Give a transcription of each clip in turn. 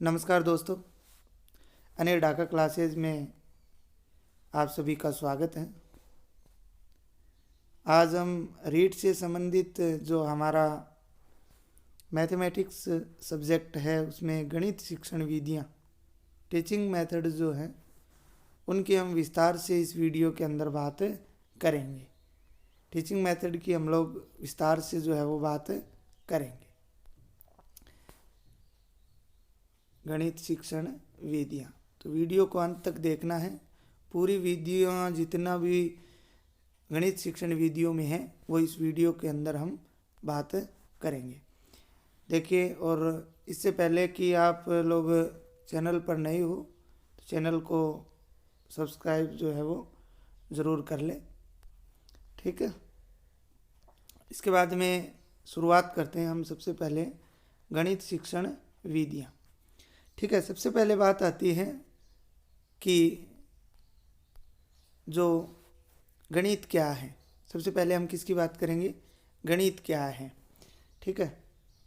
नमस्कार दोस्तों, अनिल ढाका क्लासेज में आप सभी का स्वागत है। आज हम रीड से संबंधित जो हमारा मैथमेटिक्स सब्जेक्ट है उसमें गणित शिक्षण विधियाँ, टीचिंग मेथड जो है उनकी हम विस्तार से इस वीडियो के अंदर बात करेंगे। टीचिंग मेथड की हम लोग विस्तार से जो है वो बात करेंगे। गणित शिक्षण विधियाँ, तो वीडियो को अंत तक देखना है। पूरी विधियाँ जितना भी गणित शिक्षण विधियों में है वो इस वीडियो के अंदर हम बात करेंगे। देखिए, और इससे पहले कि आप लोग चैनल पर नए हो तो चैनल को सब्सक्राइब जो है वो ज़रूर कर ले, ठीक है। इसके बाद में शुरुआत करते हैं हम सबसे पहले गणित शिक्षण विधियाँ, ठीक है। सबसे पहले बात आती है कि जो गणित क्या है। सबसे पहले हम किसकी बात करेंगे? गणित क्या है, ठीक है।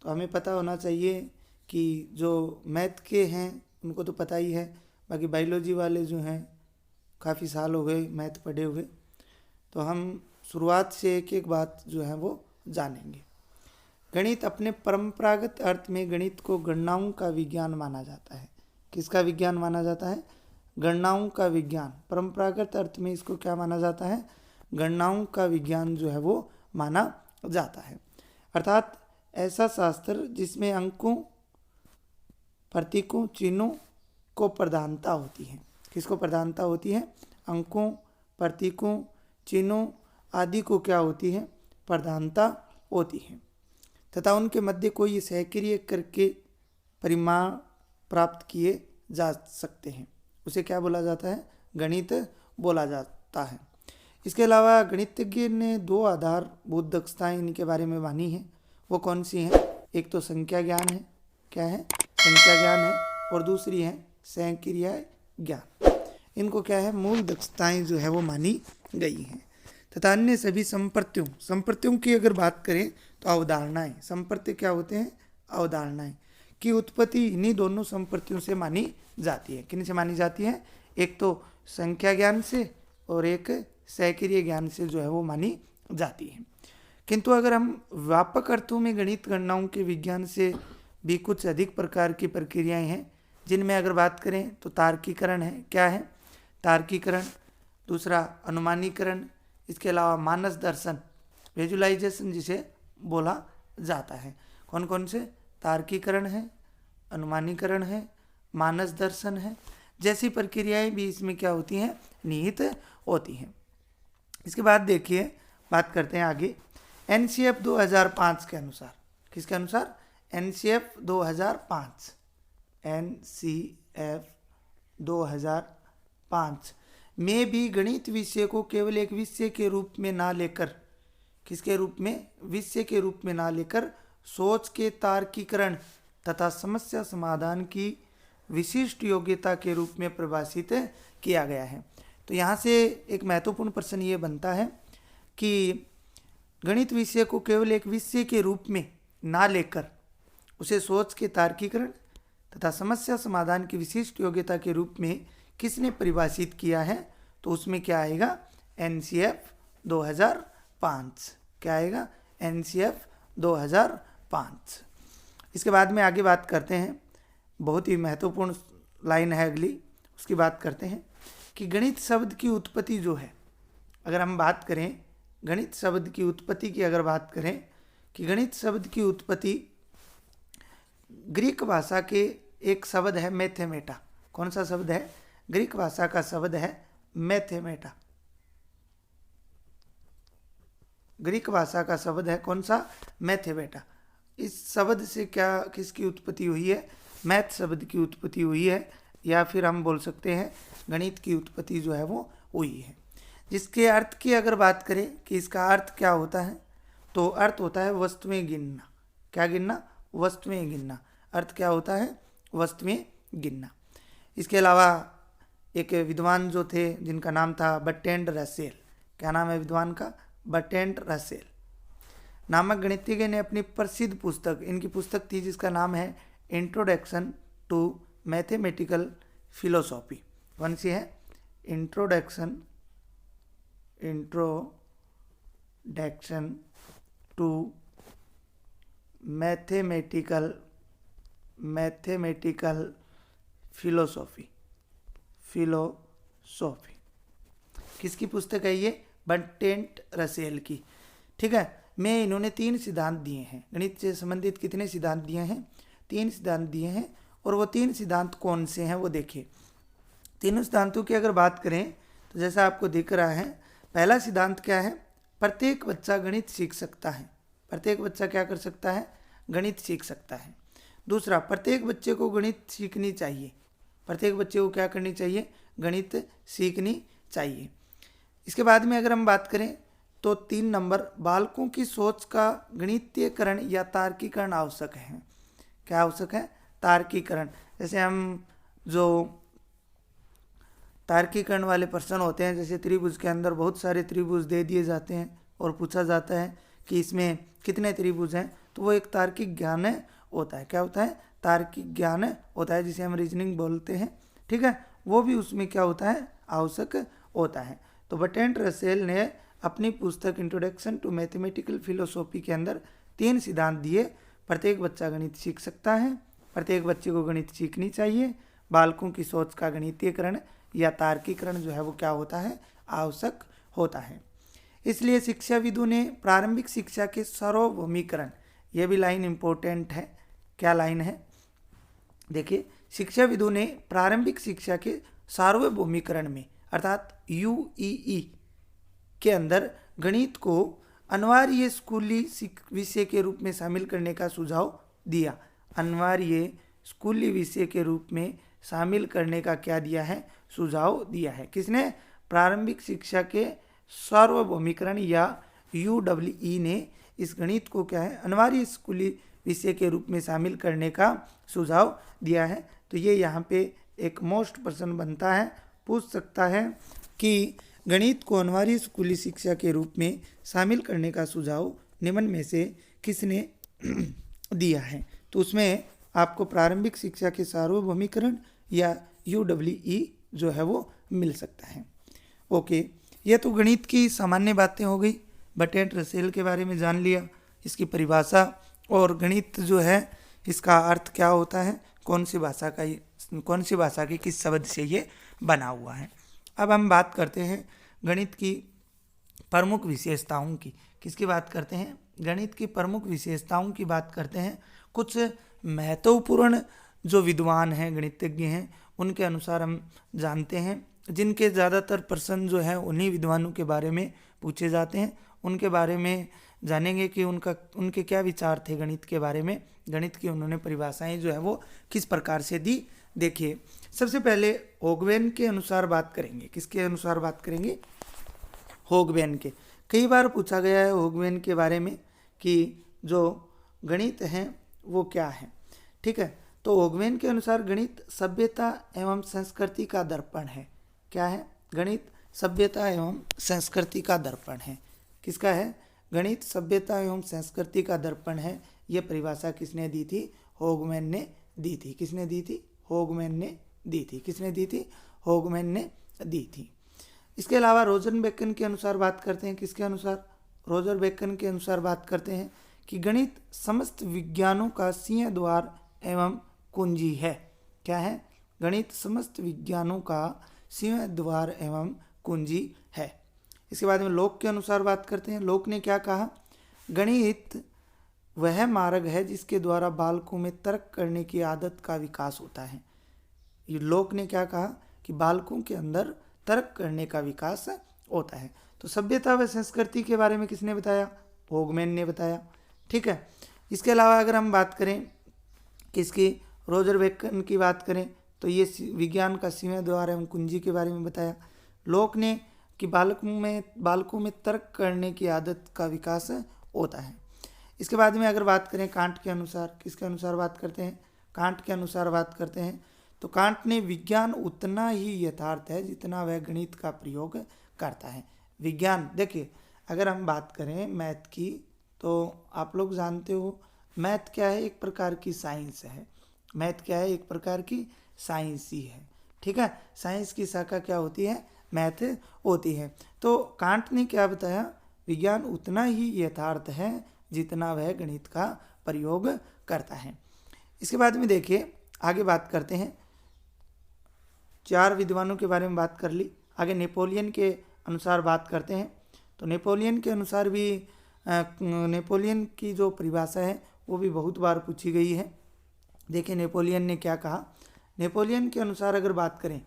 तो हमें पता होना चाहिए कि जो मैथ के हैं उनको तो पता ही है, बाकी बायोलॉजी वाले जो हैं काफ़ी साल हो गए मैथ पढ़े हुए, तो हम शुरुआत से एक एक बात जो है वो जानेंगे। गणित अपने परंपरागत अर्थ में गणित को गणनाओं का विज्ञान माना जाता है। किसका विज्ञान माना जाता है? गणनाओं का विज्ञान। परंपरागत अर्थ में इसको क्या माना जाता है? गणनाओं का विज्ञान जो है वो माना जाता है। अर्थात ऐसा शास्त्र जिसमें अंकों, प्रतीकों, चिन्हों को प्रधानता होती है। किसको प्रधानता होती है? अंकों, प्रतीकों, चिन्हों आदि को क्या होती है? प्रधानता होती है, तथा उनके मध्य कोई सहक्रिय करके परिमाण प्राप्त किए जा सकते हैं। उसे क्या बोला जाता है? गणित बोला जाता है। इसके अलावा गणितज्ञ ने दो आधारभूत दक्षताएं इनके बारे में मानी है। वो कौन सी हैं? एक तो संख्या ज्ञान है। क्या है? संख्या ज्ञान है। और दूसरी है सहक्रिय ज्ञान। इनको क्या है? मूल दक्षताएं जो है वो मानी गई हैं। तथा अन्य सभी संप्रत्यों की अगर बात करें तो अवधारणाएं। संप्रत्य क्या होते हैं? अवधारणाएं की उत्पत्ति इन्हीं दोनों संप्रत्यों से मानी जाती है। किन से मानी जाती है? एक तो संख्या ज्ञान से और एक सहक्रिय ज्ञान से जो है वो मानी जाती है। किंतु अगर हम व्यापक अर्थों में गणित गणनाओं के विज्ञान से भी कुछ अधिक प्रकार की प्रक्रियाएं हैं, जिनमें अगर बात करें तो तार्किकरण है। क्या है? तार्किकरण। दूसरा अनुमानीकरण। इसके अलावा मानस दर्शन, विजुलाइजेशन जिसे बोला जाता है। कौन कौन से? तार्किकरण है, अनुमानीकरण है, मानस दर्शन है, जैसी प्रक्रियाएं भी इसमें क्या होती हैं? निहित होती हैं। इसके बाद देखिए, बात करते हैं आगे। एनसीएफ 2005 के अनुसार, किसके अनुसार? एनसीएफ 2005, एनसीएफ 2005 में भी गणित विषय को केवल एक विषय के रूप में ना लेकर, किसके रूप में? विषय के रूप में ना लेकर सोच के तार्किकरण तथा समस्या समाधान की विशिष्ट योग्यता के रूप में परिभाषित किया गया है। तो यहाँ से एक महत्वपूर्ण प्रश्न ये बनता है कि गणित विषय को केवल एक विषय के रूप में ना लेकर उसे सोच के तार्किकरण तथा समस्या समाधान की विशिष्ट योग्यता के रूप में किसने परिभाषित किया है? तो उसमें क्या आएगा? एनसीएफ 2005। क्या आएगा? एनसीएफ 2005। इसके बाद में आगे बात करते हैं, बहुत ही महत्वपूर्ण लाइन है अगली, उसकी बात करते हैं कि गणित शब्द की उत्पत्ति जो है, अगर हम बात करें गणित शब्द की उत्पत्ति की, अगर बात करें कि गणित शब्द की उत्पत्ति ग्रीक भाषा के एक शब्द है मैथेमेटा। कौन सा शब्द है? ग्रीक भाषा का शब्द है मैथेमेटा। ग्रीक भाषा का शब्द है कौन सा? मैथेमेटा। इस शब्द से क्या किसकी उत्पत्ति हुई है? मैथ शब्द की उत्पत्ति हुई है, या फिर हम बोल सकते हैं गणित की उत्पत्ति जो है वो हुई है। जिसके अर्थ की अगर बात करें कि इसका अर्थ क्या होता है, तो अर्थ होता है वस्तुएं गिनना। क्या गिनना? वस्तुएं गिनना। अर्थ क्या होता है? वस्तुएं गिनना। इसके अलावा एक विद्वान जो थे जिनका नाम था बर्ट्रैंड रसेल। क्या नाम है विद्वान का? बर्ट्रैंड रसेल नामक गणितज्ञ ने अपनी प्रसिद्ध पुस्तक, इनकी पुस्तक थी जिसका नाम है इंट्रोडक्शन टू मैथमेटिकल फिलोसॉफी। कौन सी है? Introduction to mathematical philosophy. किसकी पुस्तक है ये? बर्ट्रैंड रसेल की। ठीक है, में इन्होंने 3 सिद्धांत दिए हैं, गणित से संबंधित कितने सिद्धांत दिए हैं? 3 सिद्धांत दिए हैं। और वो 3 सिद्धांत कौन से हैं वो देखिए। तीनों सिद्धांतों की अगर बात करें तो जैसा आपको दिख रहा है, पहला सिद्धांत क्या है? प्रत्येक बच्चा गणित सीख सकता है। प्रत्येक बच्चा क्या कर सकता है? गणित सीख सकता है। दूसरा, प्रत्येक बच्चे को गणित सीखनी चाहिए। प्रत्येक बच्चे को क्या करनी चाहिए? गणित सीखनी चाहिए। इसके बाद में अगर हम बात करें तो 3 नंबर, बालकों की सोच का गणितीयकरण या तार्किकरण आवश्यक है। क्या आवश्यक है? तार्किकरण। जैसे हम जो तार्किकरण वाले प्रश्न होते हैं, जैसे त्रिभुज के अंदर बहुत सारे त्रिभुज दे दिए जाते हैं और पूछा जाता है कि इसमें कितने त्रिभुज हैं, तो वो एक तार्किक ज्ञान होता है। क्या होता है? तार्किक ज्ञान होता है, जिसे हम रीजनिंग बोलते हैं। ठीक है, वो भी उसमें क्या होता है? आवश्यक होता है। तो बर्ट्रैंड रसेल ने अपनी पुस्तक इंट्रोडक्शन टू मैथमेटिकल फिलोसॉफी के अंदर 3 सिद्धांत दिए। प्रत्येक बच्चा गणित सीख सकता है, प्रत्येक बच्चे को गणित सीखनी चाहिए, बालकों की सोच का गणितीयकरण या तार्किकरण जो है वो क्या होता है? आवश्यक होता है। इसलिए शिक्षाविदों ने प्रारंभिक शिक्षा के सार्वभौमिकरण, यह भी लाइन इंपॉर्टेंट है। क्या लाइन है? देखिए, शिक्षाविदों ने प्रारंभिक शिक्षा के सार्वभौमिकरण में अर्थात यूईई के अंदर गणित को अनिवार्य स्कूली विषय के रूप में शामिल करने का सुझाव दिया। अनिवार्य स्कूली विषय के रूप में शामिल करने का क्या दिया है? सुझाव दिया है। किसने? प्रारंभिक शिक्षा के सार्वभौमिकरण या यूडब्ल्यूई ने इस गणित को क्या है? अनिवार्य स्कूली विषय के रूप में शामिल करने का सुझाव दिया है। तो ये यहाँ पे एक मोस्ट प्रश्न बनता है, पूछ सकता है कि गणित को अनिवार्य स्कूली शिक्षा के रूप में शामिल करने का सुझाव निम्न में से किसने दिया है? तो उसमें आपको प्रारंभिक शिक्षा के सार्वभौमिकरण या यूडब्ल्यूई जो है वो मिल सकता है। ओके, ये तो गणित की सामान्य बातें हो गई। बर्ट्रैंड रसेल के बारे में जान लिया, इसकी परिभाषा, और गणित जो है इसका अर्थ क्या होता है, कौन सी भाषा की किस शब्द से ये बना हुआ है। अब हम बात करते हैं गणित की प्रमुख विशेषताओं की। किसकी बात करते हैं? गणित की प्रमुख विशेषताओं की बात करते हैं। कुछ महत्वपूर्ण जो विद्वान हैं, गणितज्ञ हैं, उनके अनुसार हम जानते हैं, जिनके ज़्यादातर प्रश्न जो है उन्हीं विद्वानों के बारे में पूछे जाते हैं। उनके बारे में जानेंगे कि उनके क्या विचार थे गणित के बारे में, गणित की उन्होंने परिभाषाएं जो है वो किस प्रकार से दी। देखिए, सबसे पहले होगवेन के अनुसार बात करेंगे। किसके अनुसार बात करेंगे? होगवेन के। कई बार पूछा गया है होगवेन के बारे में कि जो गणित हैं वो क्या है। ठीक है, तो होगवेन के अनुसार गणित सभ्यता एवं संस्कृति का दर्पण है। क्या है? गणित सभ्यता एवं संस्कृति का दर्पण है। किसका है? गणित सभ्यता एवं संस्कृति का दर्पण है। यह परिभाषा किसने दी थी? होगवेन ने दी थी। किसने दी थी? होगवेन ने दी थी। किसने दी थी? होगवेन ने दी थी। इसके अलावा रोजर बेकन के अनुसार बात करते हैं। किसके अनुसार? रोजर बेकन के अनुसार बात करते हैं कि गणित समस्त विज्ञानों का सिंह द्वार एवं कुंजी है। क्या है? गणित समस्त विज्ञानों का सिंह द्वार एवं कुंजी है। इसके बाद में लोक के अनुसार बात करते हैं। लोक ने क्या कहा? गणित वह मार्ग है जिसके द्वारा बालकों में तर्क करने की आदत का विकास होता है। ये लोक ने क्या कहा कि बालकों के अंदर तर्क करने का विकास होता है। तो सभ्यता व संस्कृति के बारे में किसने बताया? होगवेन ने बताया। ठीक है, इसके अलावा अगर हम बात करें किसकी, रोजर बेकन की बात करें तो ये विज्ञान का सिंह द्वार एवं कुंजी के बारे में बताया। लोक ने कि बालकों में तर्क करने की आदत का विकास होता है। इसके बाद में अगर बात करें कांट के अनुसार, किसके अनुसार बात करते हैं? कांट के अनुसार बात करते हैं तो कांट ने विज्ञान उतना ही यथार्थ है जितना वह गणित का प्रयोग करता है। विज्ञान, देखिए अगर हम बात करें मैथ की तो आप लोग जानते हो मैथ क्या है, एक प्रकार की साइंस है मैथ क्या है? एक प्रकार की साइंस ही है। ठीक है, साइंस की शाखा क्या होती है? मैथ होती है। तो कांट ने क्या बताया? विज्ञान उतना ही यथार्थ है जितना वह गणित का प्रयोग करता है। इसके बाद में देखिए आगे बात करते हैं। 4 विद्वानों के बारे में बात कर ली, आगे नेपोलियन के अनुसार बात करते हैं। तो नेपोलियन के अनुसार भी नेपोलियन की जो परिभाषा है वो भी बहुत बार पूछी गई है। देखिए नेपोलियन ने क्या कहा। नेपोलियन के अनुसार अगर बात करें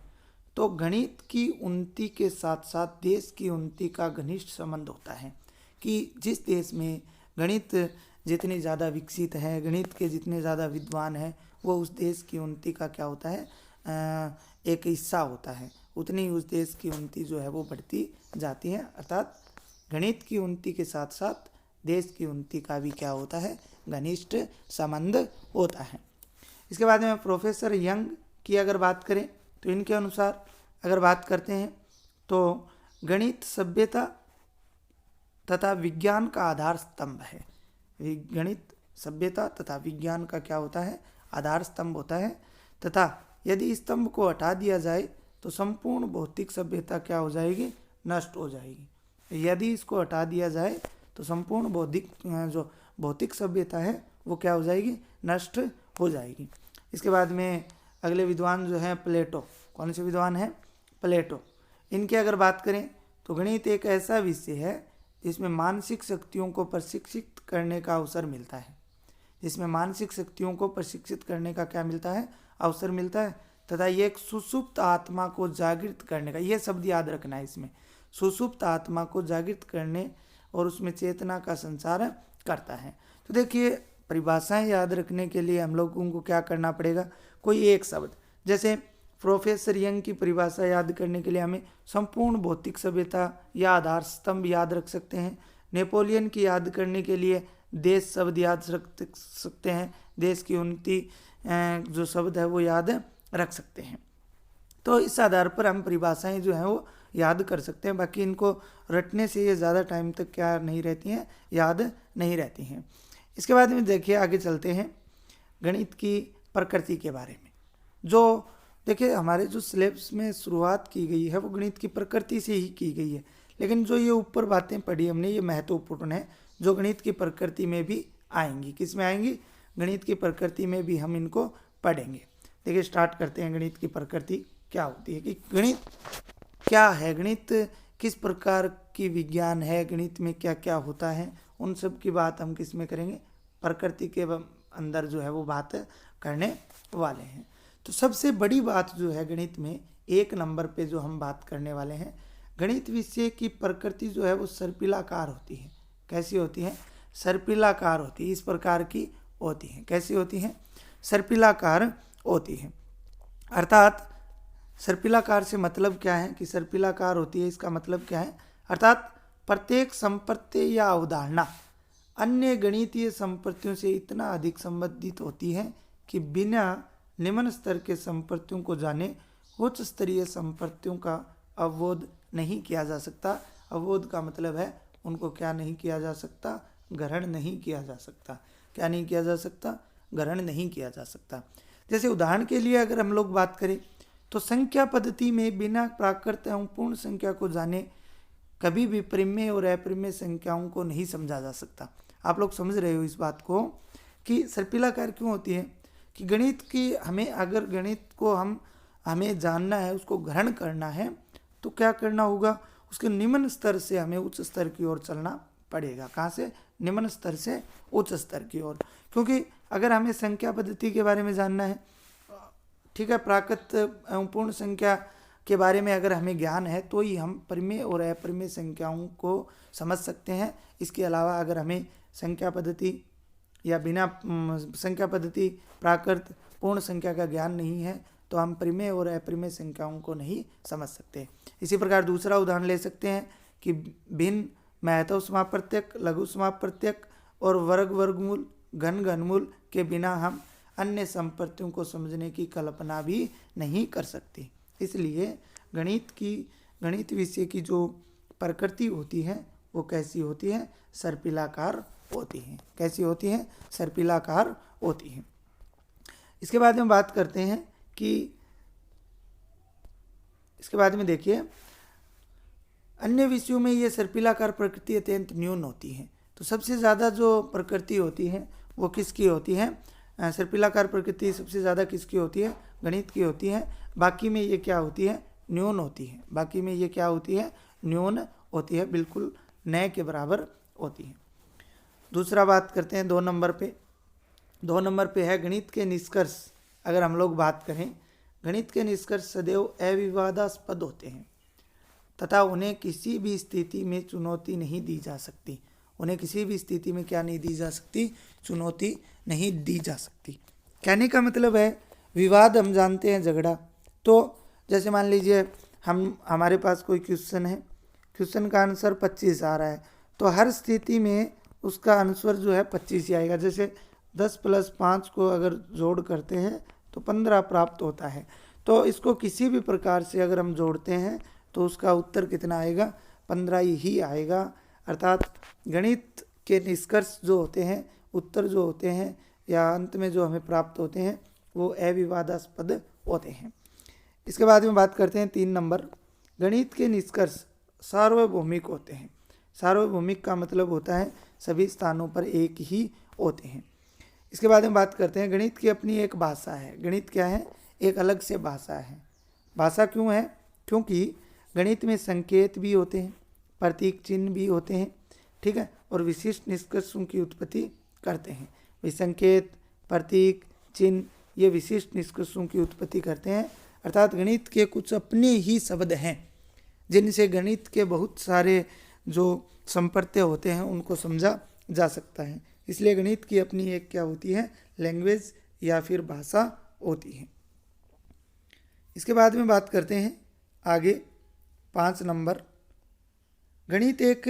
तो गणित की उन्नति के साथ साथ देश की उन्नति का घनिष्ठ संबंध होता है, कि जिस देश में गणित जितनी ज़्यादा विकसित है, गणित के जितने ज़्यादा विद्वान हैं, वो उस देश की उन्नति का क्या होता है? एक हिस्सा होता है। उतनी उस देश की उन्नति जो है वो बढ़ती जाती है। अर्थात गणित की उन्नति के साथ साथ देश की उन्नति का भी क्या होता है? घनिष्ठ संबंध होता है। इसके बाद में प्रोफेसर यंग की अगर बात करें तो इनके अनुसार अगर बात करते हैं तो गणित सभ्यता तथा विज्ञान का आधार स्तंभ है। गणित सभ्यता तथा विज्ञान का क्या होता है? आधार स्तंभ होता है। तथा यदि इस स्तंभ को हटा दिया जाए तो संपूर्ण भौतिक सभ्यता क्या हो जाएगी? नष्ट हो जाएगी। यदि इसको हटा दिया जाए तो संपूर्ण जो भौतिक सभ्यता है वो क्या हो जाएगी? नष्ट हो जाएगी। इसके बाद में अगले विद्वान जो हैं प्लेटो। कौन से विद्वान हैं? प्लेटो। इनकी अगर बात करें तो गणित एक ऐसा विषय है जिसमें मानसिक शक्तियों को प्रशिक्षित करने का अवसर मिलता है। जिसमें मानसिक शक्तियों को प्रशिक्षित करने का क्या मिलता है? अवसर मिलता है। तथा ये एक सुसुप्त आत्मा को जागृत करने का, ये शब्द याद रखना है इसमें, सुसुप्त आत्मा को जागृत करने और उसमें चेतना का संचार करता है। तो देखिए परिभाषाएं याद रखने के लिए हम लोगों को क्या करना पड़ेगा? कोई एक शब्द, जैसे प्रोफेसर यंग की परिभाषा याद करने के लिए हमें संपूर्ण भौतिक सभ्यता या आधार स्तंभ याद रख सकते हैं। नेपोलियन की याद करने के लिए देश शब्द याद रख सकते हैं। देश की उन्नति जो शब्द है वो याद रख सकते हैं। तो इस आधार पर हम परिभाषाएं जो हैं वो याद कर सकते हैं। बाकी इनको रटने से ये ज़्यादा टाइम तक क्या नहीं रहती हैं? याद नहीं रहती हैं। इसके बाद में देखिए आगे चलते हैं गणित की प्रकृति के बारे में। जो देखिए हमारे जो सिलेबस में शुरुआत की गई है वो गणित की प्रकृति से ही की गई है, लेकिन जो ये ऊपर बातें पढ़ी हमने ये महत्वपूर्ण है, जो गणित की प्रकृति में भी आएंगी। किस में आएंगी? गणित की प्रकृति में भी हम इनको पढ़ेंगे। देखिए स्टार्ट करते हैं। गणित की प्रकृति क्या होती है, कि गणित क्या है, गणित किस प्रकार की विज्ञान है, गणित में क्या क्या होता है, उन सब की बात हम किस में करेंगे? प्रकृति के अंदर जो है वो बात करने वाले हैं। तो सबसे बड़ी बात जो है गणित में 1 नंबर पे जो हम बात करने वाले हैं, गणित विषय की प्रकृति जो है वो सर्पिलाकार होती है। कैसी होती है? सर्पिलाकार होती है। इस प्रकार की होती है। कैसी होती है? सर्पिलाकार होती है। अर्थात सर्पिलाकार से मतलब क्या है? कि सर्पिलाकार होती है, इसका मतलब क्या है? अर्थात प्रत्येक संप्रत्यय या अवधारणा अन्य गणितीय संप्रत्ययों से इतना अधिक संबंधित होती है कि बिना निम्न स्तर के संप्रत्ययों को जाने उच्च स्तरीय संप्रत्ययों का अवबोध नहीं किया जा सकता। अवबोध का मतलब है उनको क्या नहीं किया जा सकता? ग्रहण नहीं किया जा सकता। क्या नहीं किया जा सकता? ग्रहण नहीं किया जा सकता। जैसे उदाहरण के लिए अगर हम लोग बात करें तो संख्या पद्धति में बिना प्राकृत एवं पूर्ण संख्या को जाने कभी भी परिमेय और अपरिमेय संख्याओं को नहीं समझा जा सकता। आप लोग समझ रहे हो इस बात को कि सर्पिलाकार क्यों होती है? कि गणित की हमें अगर गणित को हमें जानना है, उसको ग्रहण करना है, तो क्या करना होगा? उसके निम्न स्तर से हमें उच्च स्तर की ओर चलना पड़ेगा। कहाँ से? निम्न स्तर से उच्च स्तर की ओर। क्योंकि अगर हमें संख्या पद्धति के बारे में जानना है, ठीक है, प्राकृत एवं पूर्ण संख्या के बारे में अगर हमें ज्ञान है तो ही हम परिमेय और अपरिमेय संख्याओं को समझ सकते हैं। इसके अलावा अगर हमें संख्या पद्धति या बिना संख्या पद्धति प्राकृत पूर्ण संख्या का ज्ञान नहीं है तो हम परिमेय और अपरिमेय संख्याओं को नहीं समझ सकते। इसी प्रकार दूसरा उदाहरण ले सकते हैं कि भिन्न महत्व समाप्रत्यक, लघु समाप्रत्यक और वर्ग वर्गमूल, घन घनमूल के बिना हम अन्य संप्रत्ययों को समझने की कल्पना भी नहीं कर सकते। इसलिए गणित विषय की जो प्रकृति होती है वो कैसी होती है? सर्पिलाकार होती है। कैसी होती है? सर्पिलाकार होती है। इसके बाद में बात करते हैं कि इसके बाद में देखिए अन्य विषयों में ये सर्पिलाकार प्रकृति अत्यंत न्यून होती है। तो सबसे ज़्यादा जो प्रकृति होती है वो किसकी होती है? सर्पिलाकार प्रकृति सबसे ज़्यादा किसकी होती है? गणित की होती है। बाकी में ये क्या होती है? न्यून होती है। बाकी में ये क्या होती है? न्यून होती है, बिल्कुल नए के बराबर होती है। दूसरा बात करते हैं 2 नंबर पे। 2 नंबर पे है गणित के निष्कर्ष। अगर हम लोग बात करें, गणित के निष्कर्ष सदैव अविवादास्पद होते हैं तथा उन्हें किसी भी स्थिति में चुनौती नहीं दी जा सकती। उन्हें किसी भी स्थिति में क्या नहीं दी जा सकती? चुनौती नहीं दी जा सकती। कहने का मतलब है विवाद हम जानते हैं, झगड़ा। तो जैसे मान लीजिए हमारे पास कोई क्वेश्चन है, क्वेश्चन का आंसर 25 आ रहा है, तो हर स्थिति में उसका आंसर जो है 25 ही आएगा। जैसे 10 + 5 को अगर जोड़ करते हैं तो 15 प्राप्त होता है। तो इसको किसी भी प्रकार से अगर हम जोड़ते हैं तो उसका उत्तर कितना आएगा? 15 ही आएगा। अर्थात गणित के निष्कर्ष जो होते हैं, उत्तर जो होते हैं या अंत में जो हमें प्राप्त होते हैं वो अविवादास्पद होते हैं। इसके बाद में बात करते हैं 3 नंबर। गणित के निष्कर्ष सार्वभौमिक होते हैं। सार्वभौमिक का मतलब होता है सभी स्थानों पर एक ही होते हैं। इसके बाद में बात करते हैं गणित की अपनी एक भाषा है। गणित क्या है? एक अलग से भाषा है। भाषा क्यों है? क्योंकि गणित में संकेत भी होते हैं, प्रतीक चिन्ह भी होते हैं, ठीक है, और विशिष्ट निष्कर्षों की उत्पत्ति करते हैं। वे संकेत, प्रतीक, चिन्ह ये विशिष्ट निष्कर्षों की उत्पत्ति करते हैं। अर्थात गणित के कुछ अपने ही शब्द हैं जिनसे गणित के बहुत सारे जो संप्रत्यय होते हैं उनको समझा जा सकता है। इसलिए गणित की अपनी एक क्या होती है? लैंग्वेज या फिर भाषा होती है। इसके बाद में बात करते हैं आगे 5 नंबर। गणित एक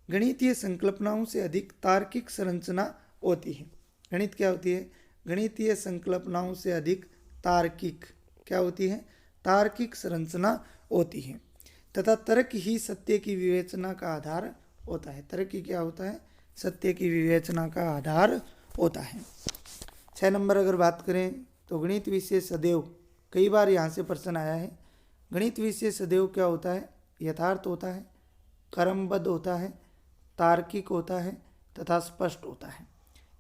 गणितीय संकल्पनाओं से अधिक तार्किक संरचना होती है। गणित क्या होती है? गणितीय संकल्पनाओं से अधिक तार्किक क्या होती है? तार्किक संरचना होती है तथा तर्क ही सत्य की विवेचना का आधार होता है। तर्क ही क्या होता है? सत्य की विवेचना का आधार होता है। 6 नंबर अगर बात करें तो गणित विषय सदैव, कई बार यहाँ से प्रश्न आया है, गणित विषय सदैव क्या होता है? यथार्थ होता है, क्रमबद्ध होता है, तार्किक होता है तथा स्पष्ट होता है।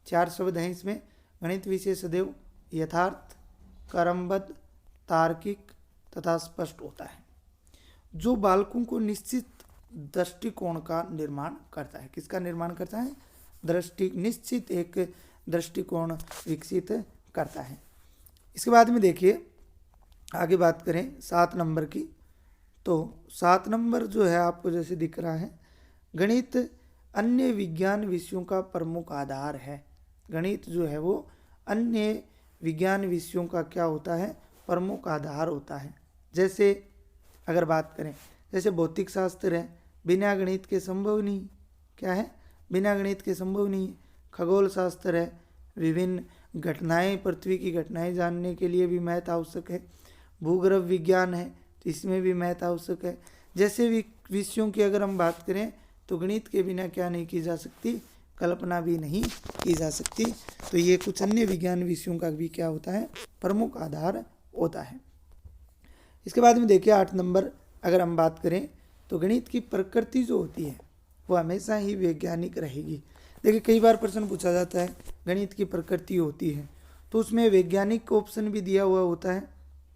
4 शब्द हैं इसमें। गणित विषय सदैव यथार्थ, क्रमबद्ध, तार्किक तथा स्पष्ट होता है, जो बालकों को निश्चित दृष्टिकोण का निर्माण करता है। किसका निर्माण करता है? निश्चित एक दृष्टिकोण विकसित करता है। इसके बाद में देखिए आगे बात करें 7 नंबर की। तो 7 नंबर जो है आपको जैसे दिख रहा है, गणित अन्य विज्ञान विषयों का प्रमुख आधार है। गणित जो है वो अन्य विज्ञान विषयों का क्या होता है? प्रमुख आधार होता है। जैसे अगर बात करें, जैसे भौतिक शास्त्र है, बिना गणित के संभव नहीं। क्या है? बिना गणित के संभव नहीं। खगोल शास्त्र है, विभिन्न घटनाएं, पृथ्वी की घटनाएं जानने के लिए भी मैथ आवश्यक है। भूगर्भ विज्ञान है तो इसमें भी मैथ आवश्यक है। जैसे विषयों की अगर हम बात करें तो गणित के बिना क्या नहीं की जा सकती? कल्पना भी नहीं की जा सकती। तो ये कुछ अन्य विज्ञान विषयों का भी क्या होता है? प्रमुख आधार होता है। इसके बाद में देखिए 8 नंबर अगर हम बात करें तो गणित की प्रकृति जो होती है वो हमेशा ही वैज्ञानिक रहेगी। देखिए कई बार प्रश्न पूछा जाता है गणित की प्रकृति होती है, तो उसमें वैज्ञानिक ऑप्शन भी दिया हुआ होता है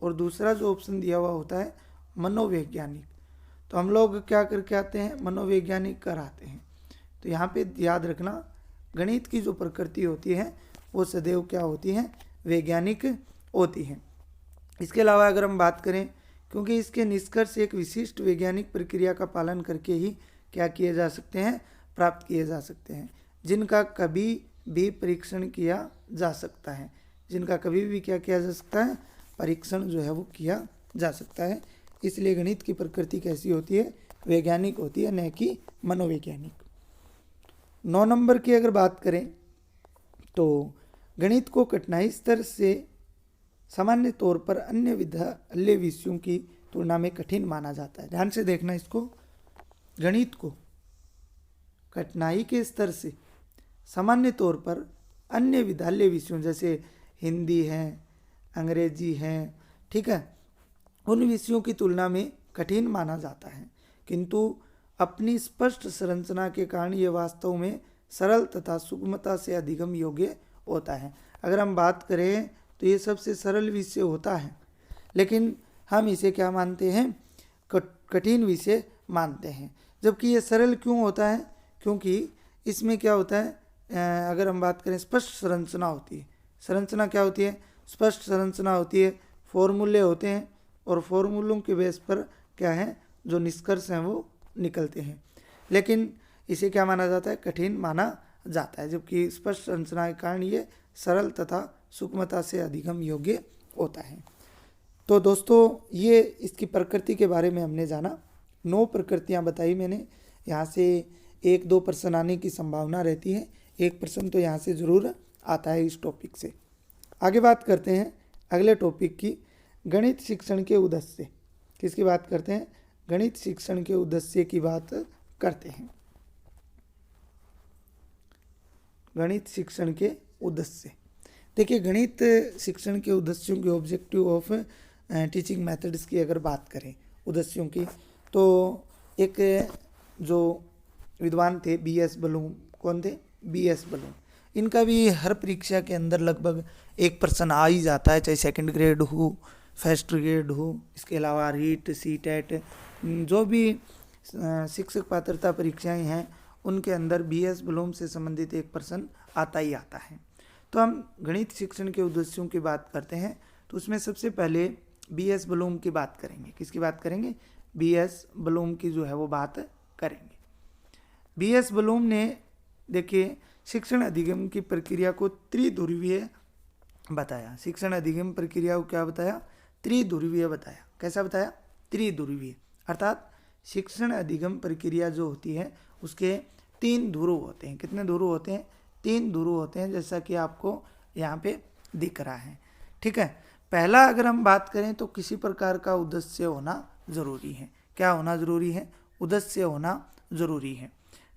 और दूसरा जो ऑप्शन दिया हुआ होता है मनोवैज्ञानिक। तो हम लोग क्या करके आते हैं? मनोवैज्ञानिक कर आते हैं। तो यहाँ पे याद रखना गणित की जो प्रकृति होती है वो सदैव क्या होती है? वैज्ञानिक होती है। इसके अलावा अगर हम बात करें, क्योंकि इसके निष्कर्ष एक विशिष्ट वैज्ञानिक प्रक्रिया का पालन करके ही क्या किए जा सकते हैं? प्राप्त किए जा सकते हैं, जिनका कभी भी परीक्षण किया जा सकता है। जिनका कभी भी क्या किया जा सकता है? परीक्षण जो है वो किया जा सकता है। इसलिए गणित की प्रकृति कैसी होती है? वैज्ञानिक होती है, न कि मनोवैज्ञानिक। 9 नंबर की अगर बात करें तो गणित को कठिनाई स्तर से सामान्य तौर पर अन्य विषयों की तुलना में कठिन माना जाता है। ध्यान से देखना इसको। गणित को कठिनाई के स्तर से सामान्य तौर पर अन्य विद्यालय विषयों जैसे हिंदी है, अंग्रेजी है, ठीक है, उन विषयों की तुलना में कठिन माना जाता है, किंतु अपनी स्पष्ट संरचना के कारण ये वास्तव में सरल तथा सुगमता से अधिगम योग्य होता है। अगर हम बात करें तो ये सबसे सरल विषय होता है, लेकिन हम इसे क्या मानते हैं, कठिन विषय मानते हैं। जबकि ये सरल क्यों होता है, क्योंकि इसमें क्या होता है, अगर हम बात करें स्पष्ट संरचना होती है। संरचना क्या होती है, स्पष्ट संरचना होती है, फॉर्मूले होते हैं और फॉर्मूलों के बेस पर क्या है जो निष्कर्ष हैं वो निकलते हैं, लेकिन इसे क्या माना जाता है, कठिन माना जाता है। जबकि स्पष्ट संरचना के कारण ये सरल तथा सूक्ष्मता से अधिगम योग्य होता है। तो दोस्तों ये इसकी प्रकृति के बारे में हमने जाना, 9 प्रकृतियां बताई मैंने। यहाँ से 1-2 प्रश्न आने की संभावना रहती है, एक प्रश्न तो यहाँ से ज़रूर आता है इस टॉपिक से। आगे बात करते हैं अगले टॉपिक की, गणित शिक्षण के उद्देश्य। किसकी बात करते हैं, गणित शिक्षण के उद्देश्य की बात करते हैं। गणित शिक्षण के उद्देश्य, देखिए गणित शिक्षण के उद्देश्यों के ऑब्जेक्टिव ऑफ टीचिंग मेथड्स की अगर बात करें उद्देश्यों की, तो एक जो विद्वान थे BS बलूम, कौन थे, BS बलूम, इनका भी हर परीक्षा के अंदर लगभग एक प्रश्न आ ही जाता है, चाहे सेकंड ग्रेड हो, फर्स्ट ग्रेड हो, इसके अलावा रीट, CTET, जो भी शिक्षक पात्रता परीक्षाएं हैं उनके अंदर BS बलूम से संबंधित एक प्रश्न आता ही आता है। तो हम गणित शिक्षण के उद्देश्यों की बात करते हैं, तो उसमें सबसे पहले BS बलूम की बात करेंगे। किसकी बात करेंगे, BS बलूम की जो है वो बात करेंगे। BS बलूम ने देखिए शिक्षण अधिगम की प्रक्रिया को त्रिध्रुवीय बताया। शिक्षण अधिगम प्रक्रिया को क्या बताया, त्रिध्रुवीय बताया। कैसा बताया, त्रिध्रुवीय, अर्थात शिक्षण अधिगम प्रक्रिया जो होती है उसके 3 ध्रुव होते हैं। कितने ध्रुव होते हैं, 3 ध्रुव होते हैं, जैसा कि आपको यहाँ पे दिख रहा है, ठीक है। पहला अगर हम बात करें तो किसी प्रकार का उद्देश्य होना जरूरी है। क्या होना जरूरी है, उद्देश्य होना जरूरी है,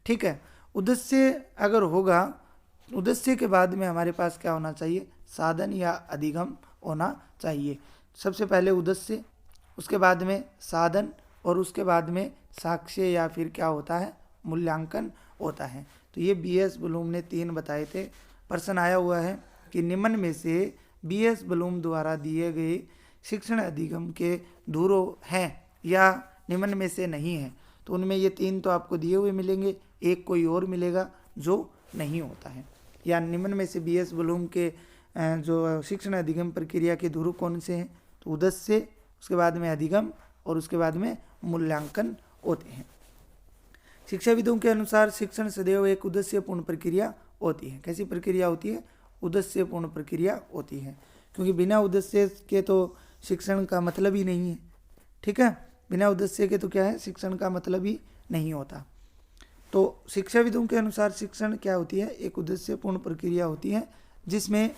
ठीक है। उद्देश्य अगर होगा, उद्देश्य के बाद में हमारे पास क्या होना चाहिए, साधन या अधिगम होना चाहिए। सबसे पहले उद्देश्य, उसके बाद में साधन और उसके बाद में साक्ष्य या फिर क्या होता है, मूल्यांकन होता है। तो ये BS बलूम ने 3 बताए थे। प्रश्न आया हुआ है कि निम्न में से BS बलूम द्वारा दिए गए शिक्षण अधिगम के ध्रुव हैं या निम्न में से नहीं है, तो उनमें ये 3 तो आपको दिए हुए मिलेंगे, एक कोई और मिलेगा जो नहीं होता है। या निम्न में से BS बलूम के जो शिक्षण अधिगम प्रक्रिया के ध्रुव कौन से हैं, तो उद्देश्य, उसके बाद में अधिगम और उसके बाद में मूल्यांकन होते हैं। शिक्षाविदों के अनुसार शिक्षण सदैव एक उद्देश्यपूर्ण प्रक्रिया होती है। कैसी प्रक्रिया होती है, उद्देश्यपूर्ण प्रक्रिया होती है, क्योंकि बिना उद्देश्य के तो शिक्षण का मतलब ही नहीं है, ठीक है। बिना उद्देश्य के तो क्या है, शिक्षण का मतलब ही नहीं होता। तो शिक्षाविदों के अनुसार शिक्षण क्या होती है, एक उद्देश्यपूर्ण प्रक्रिया होती है, जिसमें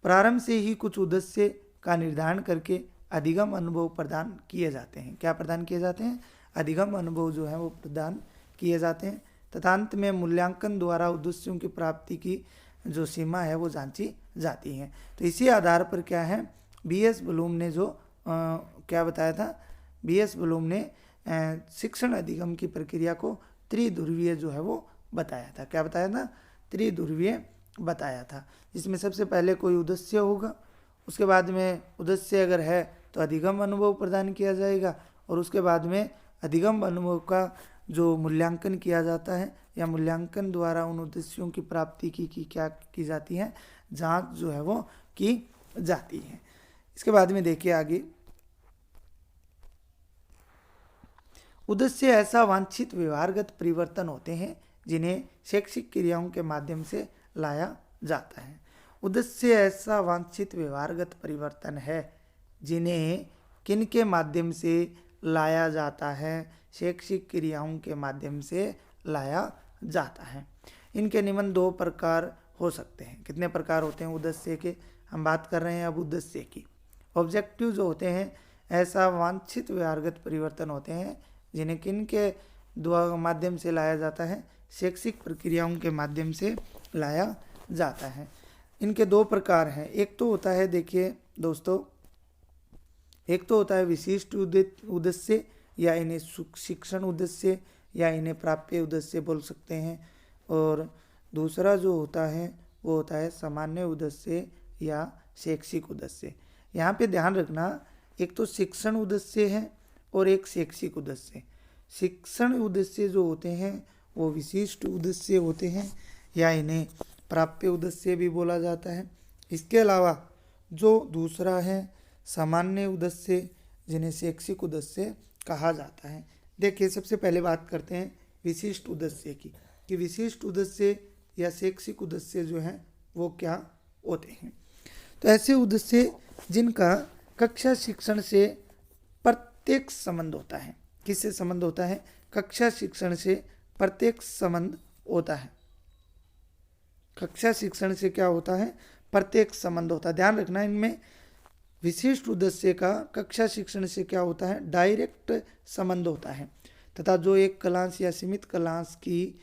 प्रारंभ से ही कुछ उद्देश्य का निर्धारण करके अधिगम अनुभव प्रदान किए जाते हैं। क्या प्रदान किए जाते हैं, अधिगम अनुभव जो है वो प्रदान किए जाते हैं, तथा अंत में मूल्यांकन द्वारा उद्देश्यों की प्राप्ति की जो सीमा है वो जांची जाती है। तो इसी आधार पर क्या है, BS बलूम ने जो क्या बताया था, BS बलूम ने शिक्षण अधिगम की प्रक्रिया को त्रिध्रुवीय जो है वो बताया था। क्या बताया था, त्रिध्रुवीय बताया था, जिसमें सबसे पहले कोई उद्देश्य होगा, उसके बाद में उद्देश्य अगर है तो अधिगम अनुभव प्रदान किया जाएगा, और उसके बाद में अधिगम अनुभव का जो मूल्यांकन किया जाता है या मूल्यांकन द्वारा उन उद्देश्यों की प्राप्ति की क्या की जाती है, जांच जो है वो की जाती है। इसके बाद में देखिए आगे, उद्देश्य ऐसा वांछित व्यवहारगत परिवर्तन होते हैं जिन्हें शैक्षिक क्रियाओं के माध्यम से लाया जाता है। उद्देश्य ऐसा वांछित व्यवहारगत परिवर्तन है जिन्हें किन के माध्यम से लाया जाता है, शैक्षिक क्रियाओं के माध्यम से लाया जाता है। इनके निम्न 2 प्रकार हो सकते हैं। कितने प्रकार होते हैं उद्देश्य के, हम बात कर रहे हैं अब उद्देश्य की। ऑब्जेक्टिव जो होते हैं ऐसा वांछित व्यवहारगत परिवर्तन होते हैं जिन्हें किन के माध्यम से लाया जाता है, शैक्षिक प्रक्रियाओं के माध्यम से लाया जाता है। इनके 2 प्रकार हैं। एक तो होता है देखिए दोस्तों, एक तो होता है विशिष्ट उद्देश्य या इन्हें शिक्षण उद्देश्य या इन्हें प्राप्य उद्देश्य बोल सकते हैं, और दूसरा जो होता है वो होता है सामान्य उद्देश्य या शैक्षिक उद्देश्य। यहाँ पे ध्यान रखना, एक तो शिक्षण उद्देश्य है और एक शैक्षिक उद्देश्य। शिक्षण उद्देश्य जो होते हैं वो विशिष्ट उद्देश्य होते हैं या इन्हें प्राप्य उद्देश्य भी बोला जाता है। इसके अलावा जो दूसरा है सामान्य उद्देश्य, जिन्हें शैक्षिक उद्देश्य कहा जाता है। देखिए, सबसे पहले बात करते हैं विशिष्ट उद्देश्य की, कि विशिष्ट उद्देश्य या शैक्षिक उद्देश्य जो है वो क्या होते हैं। तो ऐसे उद्देश्य जिनका कक्षा शिक्षण से प्रत्येक संबंध होता है। किससे संबंध होता है? कक्षा शिक्षण से प्रत्येक संबंध होता है। कक्षा शिक्षण से क्या होता है? प्रत्येक संबंध होता है। ध्यान रखना, इनमें विशिष्ट उद्देश्य का कक्षा शिक्षण से क्या होता है? डायरेक्ट संबंध होता है, तथा जो एक क्लास या सीमित क्लास की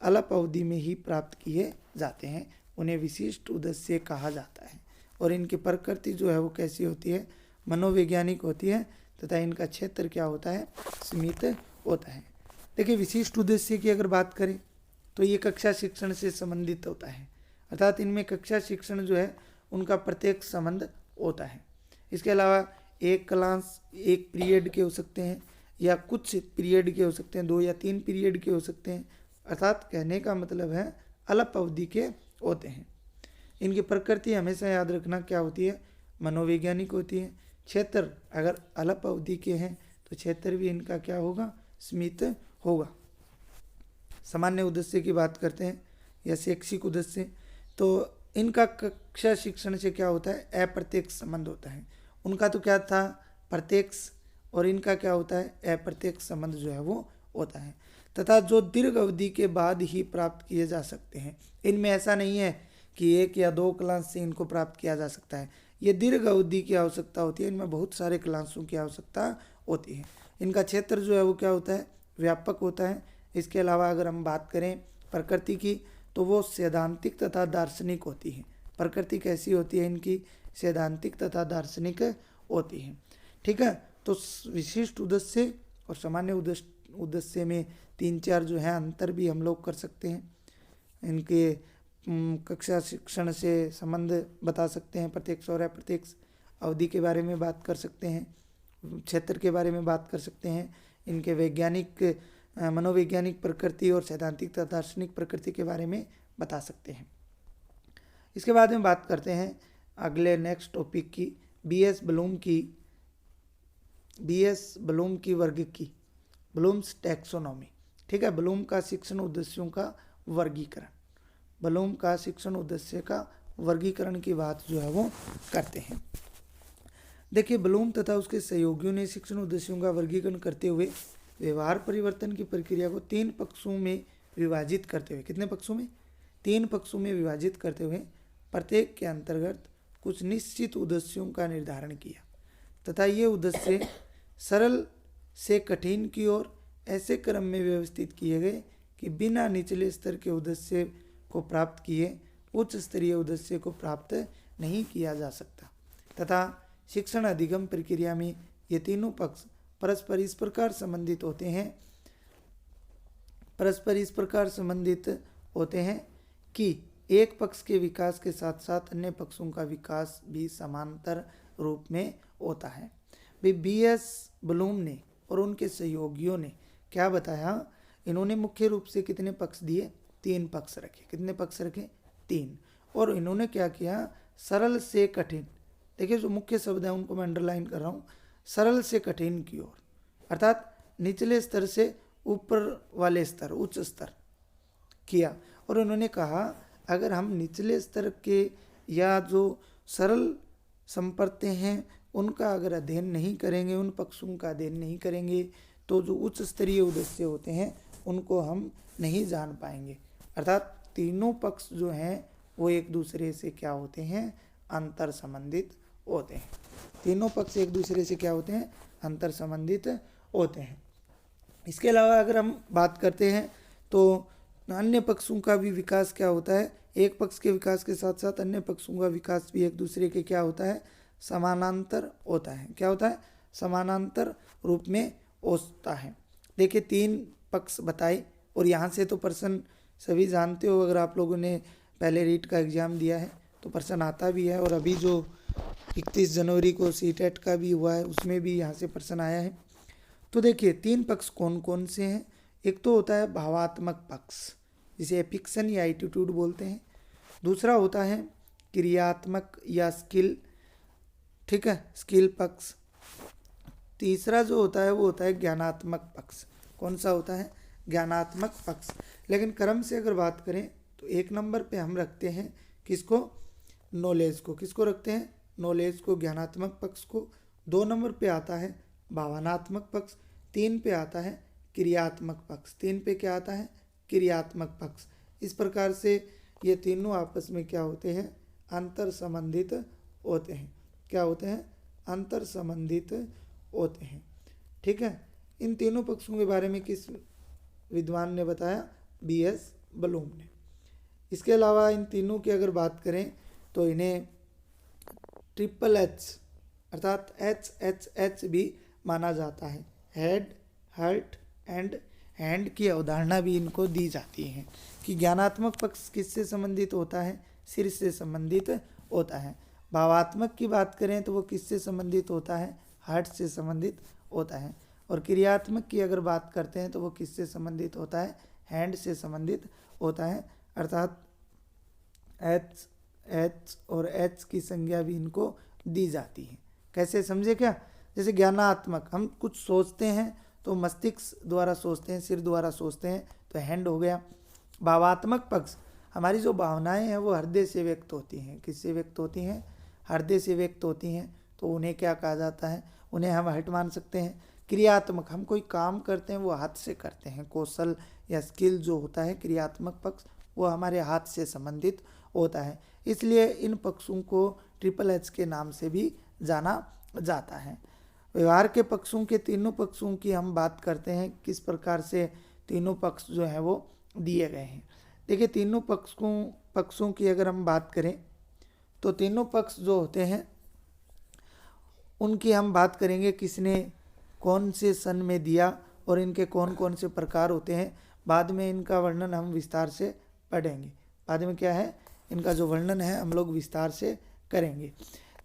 अल्प अवधि में ही प्राप्त किए जाते हैं उन्हें विशिष्ट उद्देश्य कहा जाता है। और इनकी प्रकृति जो है वो कैसी होती है? मनोवैज्ञानिक होती है, तथा इनका क्षेत्र क्या होता है? सीमित होता है। देखिए, विशिष्ट उद्देश्य की अगर बात करें तो ये कक्षा शिक्षण से संबंधित होता है, अर्थात इनमें कक्षा शिक्षण जो है उनका प्रत्येक संबंध होता है। इसके अलावा एक क्लास एक पीरियड के हो सकते हैं या कुछ पीरियड के हो सकते हैं, 2 या 3 पीरियड के हो सकते हैं, अर्थात कहने का मतलब है अल्प अवधि के होते हैं। इनकी प्रकृति हमेशा याद रखना क्या होती है? मनोवैज्ञानिक होती है। क्षेत्र अगर अल्प अवधि के हैं तो क्षेत्र भी इनका क्या होगा? सीमित होगा। सामान्य उद्देश्य की बात करते हैं या शैक्षिक उद्देश्य, तो इनका कक्षा शिक्षण से क्या होता है? अप्रत्यक्ष संबंध होता है। उनका तो क्या था? प्रत्यक्ष, और इनका क्या होता है? अप्रत्यक्ष संबंध जो है वो होता है, तथा जो दीर्घ अवधि के बाद ही प्राप्त किए जा सकते हैं। इनमें ऐसा नहीं है कि 1 या 2 क्लास से इनको प्राप्त किया जा सकता है। ये दीर्घ अवधि की आवश्यकता होती है, इनमें बहुत सारे क्लासों की आवश्यकता होती है। इनका क्षेत्र जो है वो क्या होता है? व्यापक होता है। इसके अलावा अगर हम बात करें प्रकृति की तो वो सैद्धांतिक तथा दार्शनिक होती है। प्रकृति कैसी होती है इनकी? सैद्धांतिक तथा दार्शनिक होती है। ठीक है, तो विशिष्ट उद्देश्य और सामान्य उद्देश्य में 3-4 जो है अंतर भी हम लोग कर सकते हैं। इनके कक्षा शिक्षण से संबंध बता सकते हैं, प्रत्यक्ष और अप्रत्यक्ष। अवधि के बारे में बात कर सकते हैं, क्षेत्र के बारे में बात कर सकते हैं, इनके वैज्ञानिक मनोवैज्ञानिक प्रकृति और सैद्धांतिक तथा दार्शनिक प्रकृति के बारे में बता सकते हैं। इसके बाद में बात करते हैं अगले नेक्स्ट टॉपिक की, बीएस ब्लूम की वर्ग की, ब्लूम्स टैक्सोनॉमी। ठीक है, ब्लूम का शिक्षण उद्देश्यों का वर्गीकरण, ब्लूम का शिक्षण उद्देश्य का वर्गीकरण की बात जो है वो करते हैं। देखिए, ब्लूम तथा उसके सहयोगियों ने शिक्षण उद्देश्यों का वर्गीकरण करते हुए व्यवहार परिवर्तन की प्रक्रिया को 3 पक्षों में विभाजित करते हुए, कितने पक्षों में? 3 पक्षों में विभाजित करते हुए प्रत्येक के अंतर्गत कुछ निश्चित उद्देश्यों का निर्धारण किया, तथा ये उद्देश्य सरल से कठिन की ओर ऐसे क्रम में व्यवस्थित किए गए कि बिना निचले स्तर के उद्देश्य को प्राप्त किए उच्च स्तरीय उद्देश्य को प्राप्त नहीं किया जा सकता, तथा शिक्षण अधिगम प्रक्रिया में ये तीनों पक्ष परस्पर इस प्रकार संबंधित होते हैं कि एक पक्ष के विकास के साथ साथ अन्य पक्षों का विकास भी समांतर रूप में होता है। बीएस ब्लूम ने और उनके सहयोगियों ने क्या बताया? इन्होंने मुख्य रूप से कितने पक्ष दिए? 3 पक्ष रखे। कितने पक्ष रखे? 3। और इन्होंने क्या किया? सरल से कठिन, देखिए जो मुख्य शब्द है उनको मैं अंडरलाइन कर रहा हूँ, सरल से कठिन की ओर, अर्थात निचले स्तर से ऊपर वाले स्तर, उच्च स्तर किया। और उन्होंने कहा अगर हम निचले स्तर के या जो सरल संपर्ते हैं उनका अगर अध्ययन नहीं करेंगे, उन पक्षों का अध्ययन नहीं करेंगे, तो जो उच्च स्तरीय उद्देश्य होते हैं उनको हम नहीं जान पाएंगे। अर्थात तीनों पक्ष जो हैं वो एक दूसरे से क्या होते हैं? अंतर संबंधित होते हैं। तीनों पक्ष एक दूसरे से क्या होते हैं? अंतर संबंधित होते हैं। इसके अलावा अगर हम बात करते हैं तो अन्य पक्षों का भी विकास क्या होता है? एक पक्ष के विकास के साथ साथ अन्य पक्षों का विकास भी एक दूसरे के क्या होता है? समानांतर होता है। क्या होता है? समानांतर रूप में होता है। देखिए 3 पक्ष बताए और यहाँ से तो प्रश्न सभी जानते हो, अगर आप लोगों ने पहले रीट का एग्जाम दिया है तो प्रश्न आता भी है, और अभी जो 31 जनवरी को सीटेट का भी हुआ है उसमें भी यहाँ से प्रश्न आया है। तो देखिए 3 पक्ष कौन कौन से हैं। एक तो होता है भावात्मक पक्ष, जिसे एफिक्सन या एटीट्यूड बोलते हैं। दूसरा होता है क्रियात्मक या स्किल, ठीक है, स्किल पक्ष। तीसरा जो होता है वो होता है ज्ञानात्मक पक्ष। कौन सा होता है? ज्ञानात्मक पक्ष। लेकिन क्रम से अगर बात करें तो 1 नंबर पे हम रखते हैं किसको? नॉलेज को। किसको रखते हैं? नॉलेज को, ज्ञानात्मक पक्ष को। 2 नंबर पे आता है भावनात्मक पक्ष। 3 पे आता है क्रियात्मक पक्ष। 3 पे क्या आता है? क्रियात्मक पक्ष। इस प्रकार से ये तीनों आपस में क्या होते हैं? अंतर संबंधित होते हैं। क्या होते हैं? अंतर संबंधित होते हैं। ठीक है। इन तीनों पक्षों के बारे में किस विद्वान ने बताया? बीएस बलूम ने। इसके अलावा इन तीनों की अगर बात करें तो इन्हें ट्रिपल एच अर्थात HHH भी माना जाता है। हेड, हार्ट एंड हैंड की अवधारणा भी इनको दी जाती है कि ज्ञानात्मक पक्ष किससे संबंधित होता है? सिर से संबंधित होता है। भावात्मक की बात करें तो वो किससे संबंधित होता है? हार्ट से संबंधित होता है। और क्रियात्मक की अगर बात करते हैं तो वो किससे संबंधित होता है? हैंड से संबंधित होता है। अर्थात एच और एच की संज्ञा भी इनको दी जाती है। कैसे, समझे क्या? जैसे ज्ञानात्मक, हम कुछ सोचते हैं तो मस्तिष्क द्वारा सोचते हैं, सिर द्वारा सोचते हैं, तो हैंड हो गया। भावात्मक पक्ष, हमारी जो भावनाएं हैं वो हृदय से व्यक्त होती हैं। किससे व्यक्त होती हैं? हृदय से व्यक्त होती हैं। तो उन्हें क्या कहा जाता है? उन्हें हम हर्ट मान सकते हैं। क्रियात्मक, हम कोई काम करते हैं वो हाथ से करते हैं। कौशल या स्किल जो होता है क्रियात्मक पक्ष, वो हमारे हाथ से संबंधित होता है। इसलिए इन पक्षों को ट्रिपल एच के नाम से भी जाना जाता है। व्यवहार के पक्षों के तीनों पक्षों की हम बात करते हैं, किस प्रकार से तीनों पक्ष जो हैं वो दिए गए हैं। देखिए तीनों पक्षों की अगर हम बात करें तो तीनों पक्ष जो होते हैं उनकी हम बात करेंगे किसने कौन से सन में दिया और इनके कौन कौन से प्रकार होते हैं। बाद में इनका वर्णन हम विस्तार से पढ़ेंगे। बाद में क्या है, इनका जो वर्णन है हम लोग विस्तार से करेंगे।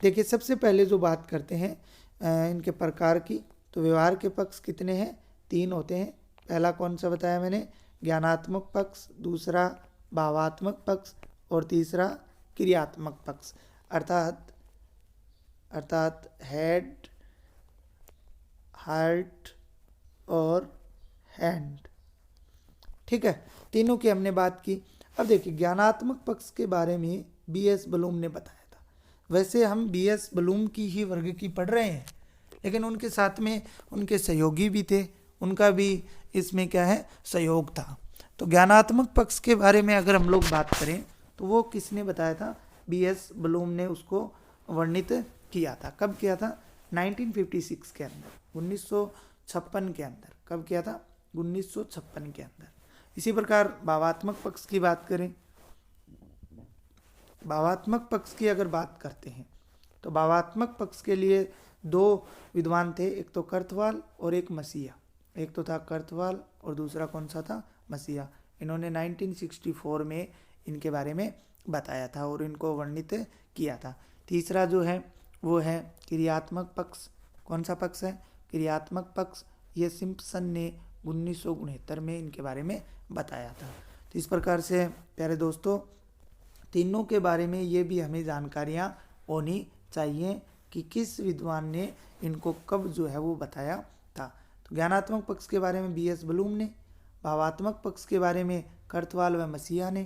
देखिए सबसे पहले जो बात करते हैं इनके प्रकार की, तो व्यवहार के पक्ष कितने हैं? 3 होते हैं। पहला कौन सा बताया मैंने? ज्ञानात्मक पक्ष, दूसरा भावात्मक पक्ष और तीसरा क्रियात्मक पक्ष। अर्थात हेड, हार्ट और हैंड। ठीक है, तीनों की हमने बात की। अब देखिए ज्ञानात्मक पक्ष के बारे में बीएस बलूम ने बताया था। वैसे हम बीएस बलूम की ही वर्ग की पढ़ रहे हैं, लेकिन उनके साथ में उनके सहयोगी भी थे, उनका भी इसमें क्या है, सहयोग था। तो ज्ञानात्मक पक्ष के बारे में अगर हम लोग बात करें तो वो किसने बताया था? बीएस बलूम ने उसको वर्णित किया था। कब किया था? 1956 के अंदर, 1956 के अंदर। कब किया था? 1956 के अंदर। इसी प्रकार भावात्मक पक्ष की बात करें, भावात्मक पक्ष की अगर बात करते हैं तो भावात्मक पक्ष के लिए 2 विद्वान थे, एक तो कर्थवाल और एक मसीहा। एक तो था कर्थवाल और दूसरा कौन सा था? मसीहा। इन्होंने 1964 में इनके बारे में बताया था और इनको वर्णित किया था। तीसरा जो है वो है क्रियात्मक पक्ष। कौन सा पक्ष है? क्रियात्मक पक्ष। ये सिम्पसन ने 1969 में इनके बारे में बताया था। तो इस प्रकार से प्यारे दोस्तों, तीनों के बारे में ये भी हमें जानकारियाँ होनी चाहिए कि किस विद्वान ने इनको कब जो है वो बताया था। तो ज्ञानात्मक पक्ष के बारे में बीएस बलूम ने, भावात्मक पक्ष के बारे में कर्थवाल व मसीहा ने,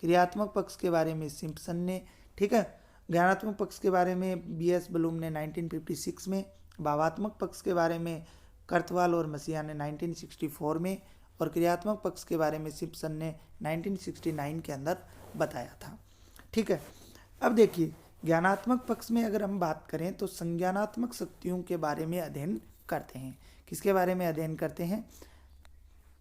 क्रियात्मक पक्ष के बारे में सिम्पसन ने। ठीक है, ज्ञानात्मक पक्ष के बारे में बीएस बलूम ने 1956 में, भावात्मक पक्ष के बारे में कर्थवाल और मसीहा ने 1964 में, और क्रियात्मक पक्ष के बारे में सिम्पसन ने 1969 के अंदर बताया था। ठीक है, अब देखिए ज्ञानात्मक पक्ष में अगर हम बात करें तो संज्ञानात्मक शक्तियों के बारे में अध्ययन करते हैं। किसके बारे में अध्ययन करते हैं?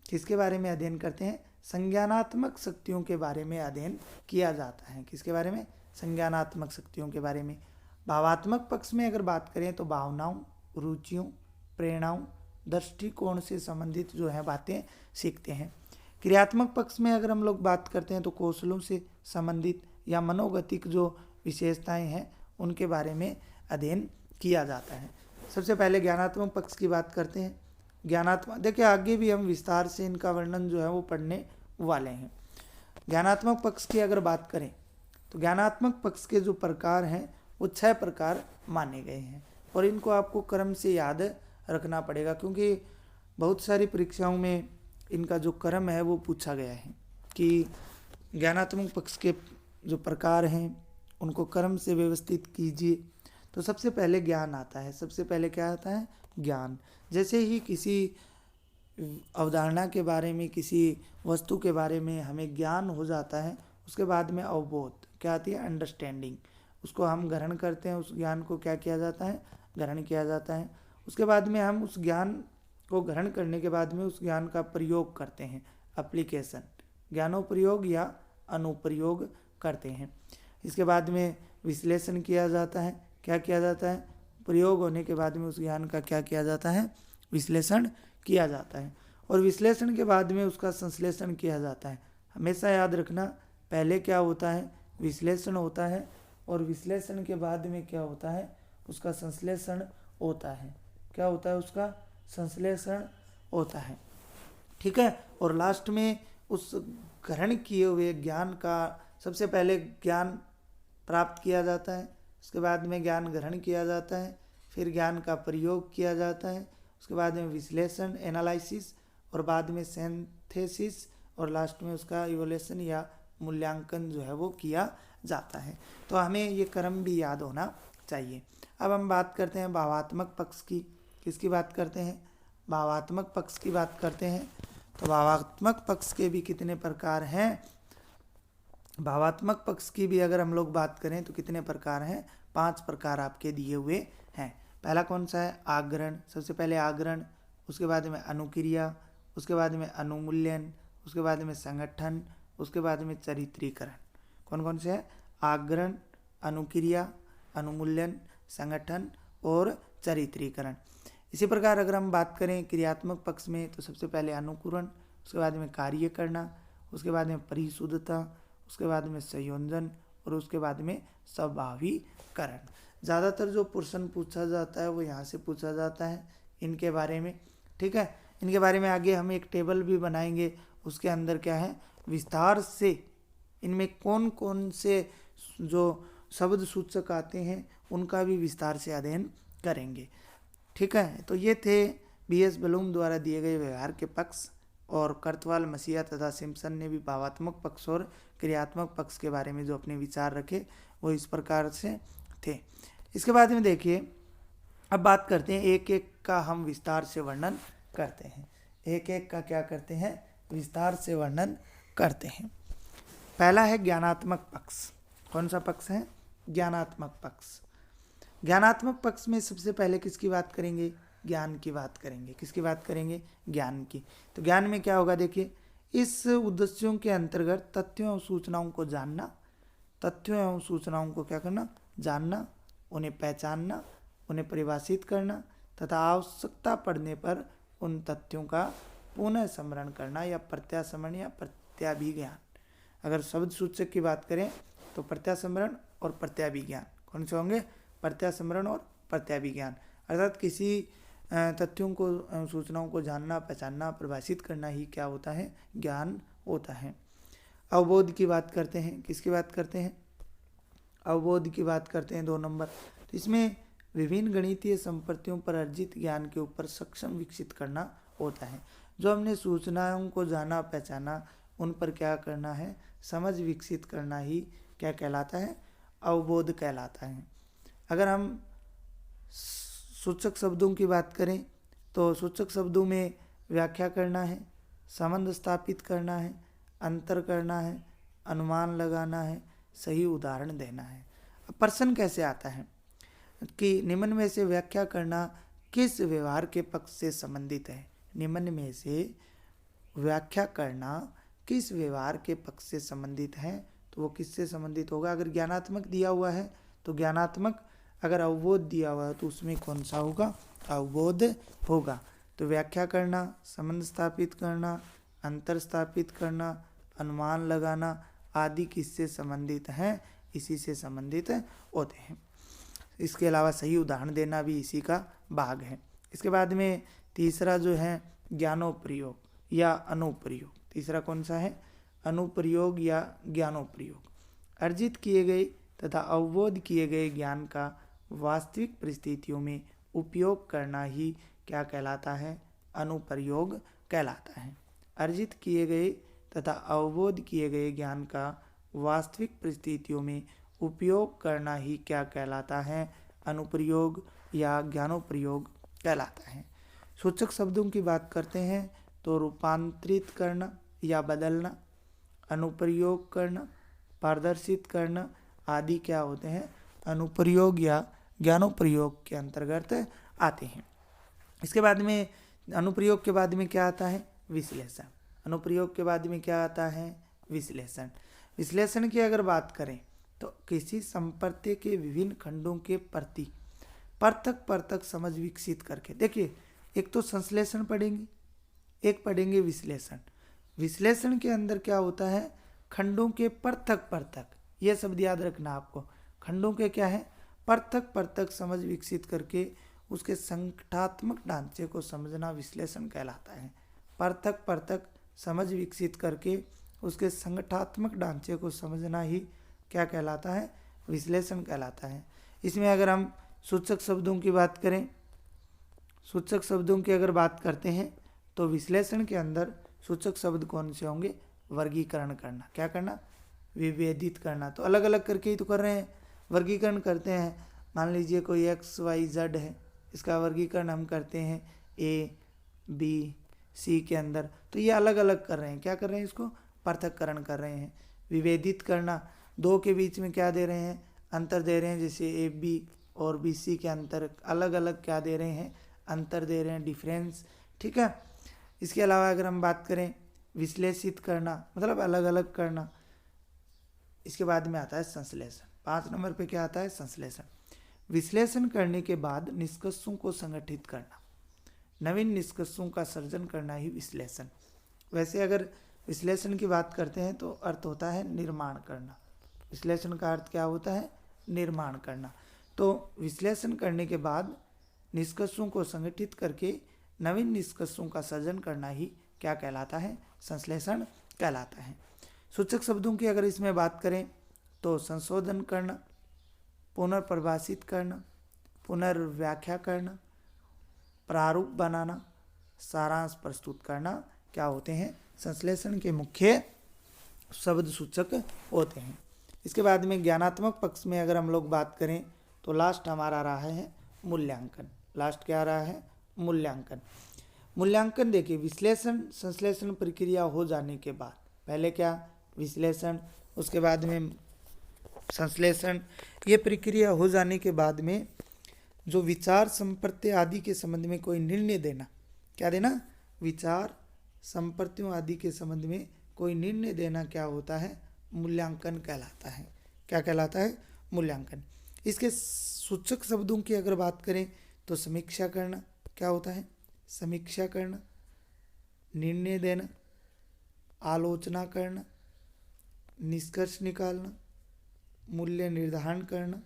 किसके बारे में अध्ययन करते हैं? संज्ञानात्मक शक्तियों के बारे में अध्ययन किया जाता है। किसके बारे में? संज्ञानात्मक शक्तियों के बारे में। भावात्मक पक्ष में अगर बात करें तो भावनाओं, रुचियों, प्रेरणाओं, दृष्टिकोण से संबंधित जो है बातें सीखते हैं। क्रियात्मक पक्ष में अगर हम लोग बात करते हैं तो कौशलों से संबंधित या मनोगतिक जो विशेषताएं हैं उनके बारे में अध्ययन किया जाता है। सबसे पहले ज्ञानात्मक पक्ष की बात करते हैं। ज्ञानात्मक, देखिए आगे भी हम विस्तार से इनका वर्णन जो है वो पढ़ने वाले हैं। ज्ञानात्मक पक्ष की अगर बात करें तो ज्ञानात्मक पक्ष के जो प्रकार हैं वो 6 प्रकार माने गए हैं और इनको आपको क्रम से याद रखना पड़ेगा, क्योंकि बहुत सारी परीक्षाओं में इनका जो क्रम है वो पूछा गया है कि ज्ञानात्मक पक्ष के जो प्रकार हैं उनको क्रम से व्यवस्थित कीजिए। तो सबसे पहले ज्ञान आता है। सबसे पहले क्या आता है? ज्ञान। जैसे ही किसी अवधारणा के बारे में, किसी वस्तु के बारे में हमें ज्ञान हो जाता है, उसके बाद में अवबोध क्या आती है? अंडरस्टैंडिंग। उसको हम ग्रहण करते हैं, उस ज्ञान को क्या किया जाता है? ग्रहण किया जाता है। उसके बाद में हम उस ज्ञान को ग्रहण करने के बाद में उस ज्ञान का प्रयोग करते हैं, एप्लीकेशन, ज्ञानोप्रयोग या अनुप्रयोग करते हैं। इसके बाद में विश्लेषण किया जाता है। क्या किया जाता है? प्रयोग होने के बाद में उस ज्ञान का क्या किया जाता है? विश्लेषण किया जाता है। और विश्लेषण के बाद में उसका संश्लेषण किया जाता है। हमेशा याद रखना, पहले क्या होता है? विश्लेषण होता है और विश्लेषण के बाद में क्या होता है? उसका संश्लेषण होता है। क्या होता है? उसका संश्लेषण होता है। ठीक है। और लास्ट में उस ग्रहण किए हुए ज्ञान का सबसे पहले ज्ञान प्राप्त किया जाता है, उसके बाद में ज्ञान ग्रहण किया जाता है, फिर ज्ञान का प्रयोग किया जाता है, उसके बाद में विश्लेषण, एनालिसिस, और बाद में सिंथेसिस, और लास्ट में उसका इवोल्यूशन या मूल्यांकन जो है वो किया जाता है। तो हमें ये क्रम भी याद होना चाहिए। अब हम बात करते हैं भावात्मक पक्ष की। किसकी बात करते हैं? भावात्मक पक्ष की बात करते हैं। तो भावात्मक पक्ष के भी कितने प्रकार हैं? भावात्मक पक्ष की भी अगर हम लोग बात करें तो कितने प्रकार हैं? 5 प्रकार आपके दिए हुए हैं। पहला कौन सा है? आग्रहण। सबसे पहले आग्रहण, उसके बाद में अनुक्रिया, उसके बाद में अनुमूल्यन, उसके बाद में संगठन, उसके बाद में चरित्रीकरण। कौन कौन से है? आग्रहण, अनुक्रिया, अनुमूल्यन, संगठन और चरित्रीकरण। इसी प्रकार अगर हम बात करें क्रियात्मक पक्ष में तो सबसे पहले अनुकूरण, उसके बाद में कार्य करना, उसके बाद में परिशुद्धता, उसके बाद में संयोजन और उसके बाद में स्वाभाविकरण। ज़्यादातर जो प्रश्न पूछा जाता है वो यहाँ से पूछा जाता है इनके बारे में। ठीक है। इनके बारे में आगे हम एक टेबल भी बनाएंगे, उसके अंदर क्या है? विस्तार से इनमें कौन कौन से जो शब्द सूचक आते हैं उनका भी विस्तार से अध्ययन करेंगे। ठीक है। तो ये थे बीएस ब्लूम द्वारा दिए गए व्यवहार के पक्ष, और कर्तवाल, मसीहा तथा सिम्पसन ने भी भावात्मक पक्ष और क्रियात्मक पक्ष के बारे में जो अपने विचार रखे वो इस प्रकार से थे। इसके बाद में देखिए, अब बात करते हैं एक एक का हम विस्तार से वर्णन करते हैं। एक एक का क्या करते हैं? विस्तार से वर्णन करते हैं। पहला है ज्ञानात्मक पक्ष। कौन सा पक्ष है? ज्ञानात्मक पक्ष। ज्ञानात्मक पक्ष में सबसे पहले किसकी बात करेंगे? ज्ञान की बात करेंगे। किसकी बात करेंगे? ज्ञान की। तो ज्ञान में क्या होगा? देखिए, इस उद्देश्यों के अंतर्गत तथ्यों और सूचनाओं को जानना, तथ्यों एवं सूचनाओं को क्या करना? जानना, उन्हें पहचानना, उन्हें परिभाषित करना तथा आवश्यकता पड़ने पर उन तथ्यों का पुनः स्मरण करना या प्रत्यास्मरण या प्रत्याभिज्ञान। अगर शब्द सूचक की बात करें तो प्रत्यास्मरण और प्रत्याभिज्ञान कौन से होंगे? प्रत्यास्मरण और प्रत्याभिज्ञान। अर्थात किसी तथ्यों को, सूचनाओं को जानना, पहचानना, परिभाषित करना ही क्या होता है? ज्ञान होता है। अवबोध की बात करते हैं। किसकी बात करते हैं? अवबोध की बात करते हैं 2 नंबर। तो इसमें विभिन्न गणितीय संपत्तियों पर अर्जित ज्ञान के ऊपर सक्षम विकसित करना होता है। जो हमने सूचनाओं को जाना, पहचाना, उन पर क्या करना है? समझ विकसित करना ही क्या कहलाता है? अवबोध कहलाता है। अगर हम सूचक शब्दों की बात करें तो सूचक शब्दों में व्याख्या करना है, संबंध स्थापित करना है, अंतर करना है, अनुमान लगाना है, सही उदाहरण देना है। अब प्रश्न कैसे आता है कि निम्न में से व्याख्या करना किस व्यवहार के पक्ष से संबंधित है? निम्न में से व्याख्या करना किस व्यवहार के पक्ष से संबंधित है? तो वो किससे संबंधित होगा? अगर ज्ञानात्मक दिया हुआ है तो ज्ञानात्मक अगर अवबोध दिया हुआ है तो उसमें कौन सा होगा, अवबोध होगा। तो व्याख्या करना, संबंध स्थापित करना, अंतर स्थापित करना, अनुमान लगाना आदि किससे संबंधित हैं, इसी से संबंधित होते हैं। इसके अलावा सही उदाहरण देना भी इसी का भाग है। इसके बाद में तीसरा जो है ज्ञानोप्रयोग या अनुप्रयोग। तीसरा कौन सा है, अनुप्रयोग या ज्ञानोप्रयोग। अर्जित किए गए तथा अवबोध किए गए ज्ञान का वास्तविक परिस्थितियों में उपयोग करना ही क्या कहलाता है, अनुप्रयोग कहलाता है। अर्जित किए गए तथा अवबोध किए गए ज्ञान का वास्तविक परिस्थितियों में उपयोग करना ही क्या कहलाता है, अनुप्रयोग या ज्ञानोप्रयोग कहलाता है। सूचक शब्दों की बात करते हैं तो रूपांतरित करना या बदलना, अनुप्रयोग करना, प्रदर्शित करना आदि क्या होते हैं, अनुप्रयोग या ज्ञानोप्रयोग के अंतर्गत आते हैं। इसके बाद में अनुप्रयोग के बाद में क्या आता है, विश्लेषण। अनुप्रयोग के बाद में क्या आता है, विश्लेषण। विश्लेषण की अगर बात करें तो किसी संपत्ति के विभिन्न खंडों के प्रति पृथक पृथक समझ विकसित करके, देखिए एक तो संश्लेषण पढ़ेंगे, एक पढ़ेंगे विश्लेषण। विश्लेषण के अंदर क्या होता है, खंडों के पृथक पृथक, यह शब्द याद रखना आपको, खंडों के क्या है, पृथक पृथक समझ विकसित करके उसके संगठनात्मक ढांचे को समझना विश्लेषण कहलाता है। पृथक पृथक समझ विकसित करके उसके संगठनात्मक ढांचे को समझना ही क्या कहलाता है, विश्लेषण कहलाता है। इसमें अगर हम सूचक शब्दों की बात करें, सूचक शब्दों की अगर बात करते हैं तो विश्लेषण के अंदर सूचक शब्द कौन से होंगे, वर्गीकरण करना, क्या करना, विभेदित करना। तो अलग अलग करके ही तो कर रहे हैं, वर्गीकरण करते हैं। मान लीजिए कोई XYZ है, इसका वर्गीकरण हम करते हैं A B C के अंदर, तो ये अलग अलग कर रहे हैं, क्या कर रहे हैं, इसको पृथक्करण कर रहे हैं। विभेदित करना, दो के बीच में क्या दे रहे हैं, अंतर दे रहे हैं, जैसे AB और BC के अंतर अलग अलग क्या दे रहे हैं, अंतर दे रहे हैं, डिफरेंस, ठीक है। इसके अलावा अगर हम बात करें विश्लेषित करना, मतलब अलग अलग करना। इसके बाद में आता है संश्लेषण। 5 नंबर पे क्या आता है, संश्लेषण। विश्लेषण करने के बाद निष्कर्षों को संगठित करना, नवीन निष्कर्षों का सर्जन करना ही विश्लेषण। वैसे अगर विश्लेषण की बात करते हैं तो अर्थ होता है निर्माण करना। विश्लेषण का अर्थ क्या होता है, निर्माण करना। तो विश्लेषण करने के बाद निष्कर्षों को संगठित करके नवीन निष्कर्षों का सर्जन करना ही क्या कहलाता है, संश्लेषण कहलाता है। सूचक शब्दों की अगर इसमें बात करें तो संशोधन करना, पुनर्परिभाषित करना, पुनर्व्याख्या करना, प्रारूप बनाना, सारांश प्रस्तुत करना क्या होते हैं, संश्लेषण के मुख्य शब्द सूचक होते हैं। इसके बाद में ज्ञानात्मक पक्ष में अगर हम लोग बात करें तो लास्ट हमारा रहा है मूल्यांकन। लास्ट क्या रहा है, मूल्यांकन। मूल्यांकन देखिए, विश्लेषण संश्लेषण प्रक्रिया हो जाने के बाद पहले क्या, विश्लेषण, उसके बाद में संश्लेषण, ये प्रक्रिया हो जाने के बाद में जो विचार संप्रत्ति आदि के संबंध में कोई निर्णय देना, क्या देना, विचार संप्रत्तियों आदि के संबंध में कोई निर्णय देना क्या होता है, मूल्यांकन कहलाता है। क्या कहलाता है, मूल्यांकन। इसके सूचक शब्दों की अगर बात करें तो समीक्षा करना, क्या होता है, समीक्षा करना, निर्णय देना, आलोचना करना, निष्कर्ष निकालना, मूल्य निर्धारण करना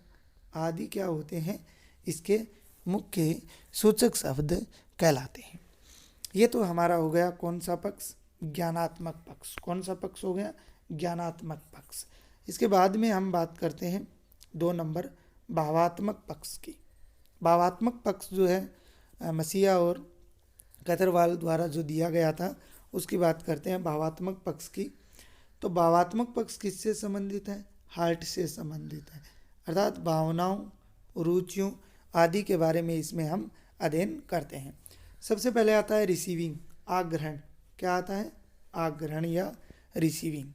आदि क्या होते हैं, इसके मुख्य सूचक शब्द कहलाते हैं। ये तो हमारा हो गया कौन सा पक्ष, ज्ञानात्मक पक्ष। कौन सा पक्ष हो गया, ज्ञानात्मक पक्ष। इसके बाद में हम बात करते हैं 2 नंबर भावात्मक पक्ष की। भावात्मक पक्ष जो है मसीहा और कतरवाल द्वारा जो दिया गया था उसकी बात करते हैं, भावात्मक पक्ष की। तो भावात्मक पक्ष किससे संबंधित है, हार्ट से संबंधित है, अर्थात भावनाओं, रुचियों आदि के बारे में इसमें हम अध्ययन करते हैं। सबसे पहले आता है रिसीविंग, आग्रहण। क्या आता है, आग्रहण या रिसीविंग।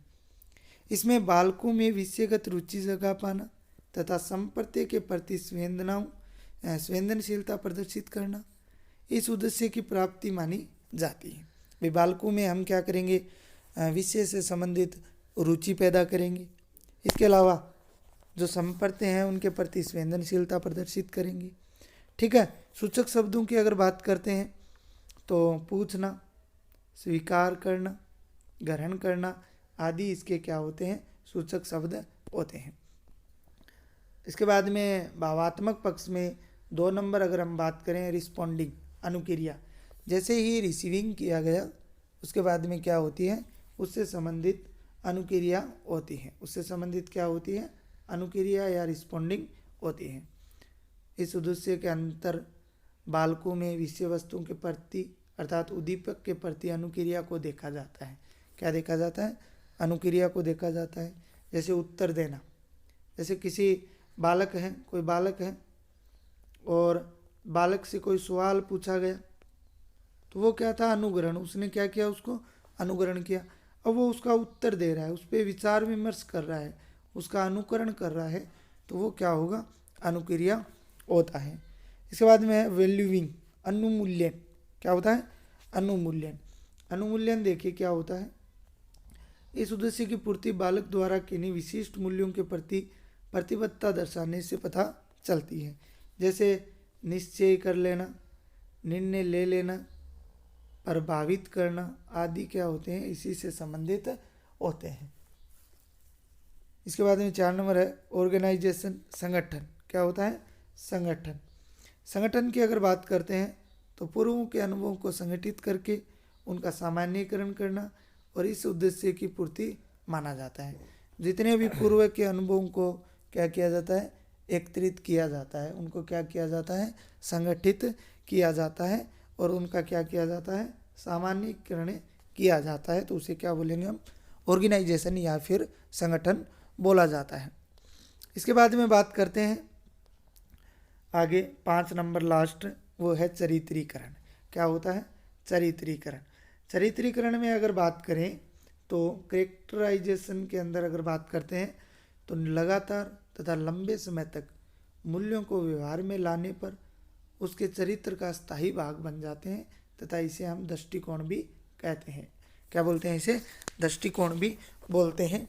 इसमें बालकों में विषयगत रुचि जगा पाना तथा संप्रत्ति के प्रति संवेदनशीलता प्रदर्शित करना, इस उद्देश्य की प्राप्ति मानी जाती है। बालकों में हम क्या करेंगे, विषय से संबंधित रुचि पैदा करेंगे। इसके अलावा जो संपर्ते हैं उनके प्रति संवेदनशीलता प्रदर्शित करेंगे। ठीक है। सूचक शब्दों की अगर बात करते हैं तो पूछना, स्वीकार करना, ग्रहण करना आदि इसके क्या होते हैं, सूचक शब्द होते हैं। इसके बाद में भावात्मक पक्ष में 2 नंबर अगर हम बात करें, रिस्पॉन्डिंग अनुक्रिया। जैसे ही रिसीविंग किया गया उसके बाद में क्या होती है, उससे संबंधित अनुक्रिया होती है। उससे संबंधित क्या होती है, अनुक्रिया या रिस्पॉन्डिंग होती है। इस उद्देश्य के अंतर बालकों में विषय वस्तु के प्रति अर्थात उद्दीपक के प्रति अनुक्रिया को देखा जाता है। क्या देखा जाता है, अनुक्रिया को देखा जाता है। जैसे उत्तर देना, जैसे किसी बालक है, कोई बालक है और बालक से कोई सवाल पूछा गया तो वो क्या था, अनुग्रहण। उसने क्या किया, उसको अनुग्रहण किया। अब वो उसका उत्तर दे रहा है, उस पर विचार विमर्श कर रहा है, उसका अनुकरण कर रहा है, तो वो क्या होगा, अनुक्रिया होता है। इसके बाद में है वैल्यूइंग, अनुमूल्यन। क्या होता है, अनुमूल्यन। अनुमूल्यन देखिए क्या होता है, इस उद्देश्य की पूर्ति बालक द्वारा किन्हीं विशिष्ट मूल्यों के प्रति प्रतिबद्धता दर्शाने से पता चलती है। जैसे निश्चय कर लेना, निर्णय ले लेना, प्रभावित करना आदि क्या होते हैं, इसी से संबंधित होते हैं। इसके बाद में 4 नंबर है ऑर्गेनाइजेशन, संगठन। क्या होता है, संगठन। संगठन की अगर बात करते हैं तो पूर्वों के अनुभवों को संगठित करके उनका सामान्यीकरण करना और इस उद्देश्य की पूर्ति माना जाता है। जितने भी पूर्व के अनुभवों को क्या किया जाता है, एकत्रित किया जाता है, उनको क्या किया जाता है, संगठित किया जाता है और उनका क्या किया जाता है, सामान्यीकरण किया जाता है। तो उसे क्या बोलेंगे हम, ऑर्गेनाइजेशन या फिर संगठन बोला जाता है। इसके बाद में बात करते हैं आगे 5 नंबर लास्ट, वो है चरित्रीकरण। क्या होता है, चरित्रीकरण। चरित्रीकरण में अगर बात करें तो कैरेक्टराइजेशन के अंदर अगर बात करते हैं तो लगातार तथा लंबे समय तक मूल्यों को व्यवहार में लाने पर उसके चरित्र का स्थायी भाग बन जाते हैं तथा इसे हम दृष्टिकोण भी कहते हैं। क्या बोलते हैं, इसे दृष्टिकोण भी बोलते हैं।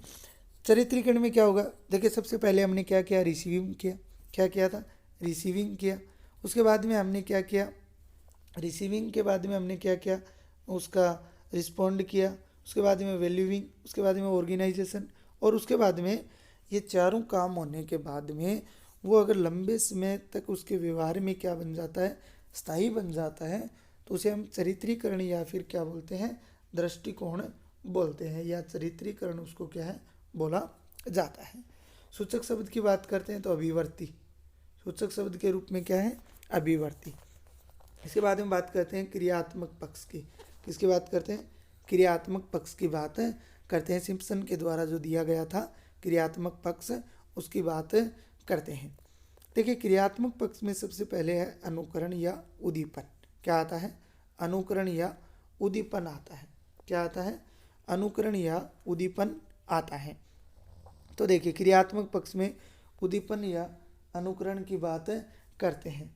चरित्रीकरण में क्या होगा, देखिए सबसे पहले हमने क्या किया, रिसीविंग किया। क्या किया था, रिसीविंग किया। उसके बाद में हमने क्या किया, रिसीविंग के बाद में हमने क्या किया, उसका रिस्पॉन्ड किया। उसके बाद में वैल्यूइंग, उसके बाद में ऑर्गेनाइजेशन, और उसके बाद में ये चारों काम होने के बाद में वो अगर लंबे समय तक उसके व्यवहार में क्या बन जाता है, स्थायी बन जाता है, तो उसे हम चरित्रीकरण या फिर क्या बोलते हैं, दृष्टिकोण बोलते हैं, या चरित्रीकरण उसको क्या है, बोला जाता है। सूचक शब्द की बात करते हैं तो अभिवर्ती, सूचक शब्द के रूप में क्या है, अभिवर्ती। इसके बाद में बात करते हैं क्रियात्मक पक्ष की। किसकी बात करते हैं, क्रियात्मक पक्ष की बात करते हैं। सिम्पसन के द्वारा जो दिया गया था क्रियात्मक पक्ष, उसकी बात करते हैं। देखिए क्रियात्मक पक्ष में सबसे पहले है अनुकरण या उद्दीपन। क्या आता है, अनुकरण या उद्दीपन आता है। क्या आता है, अनुकरण या उद्दीपन आता है। तो देखिए क्रियात्मक पक्ष में उद्दीपन या अनुकरण की बात करते हैं।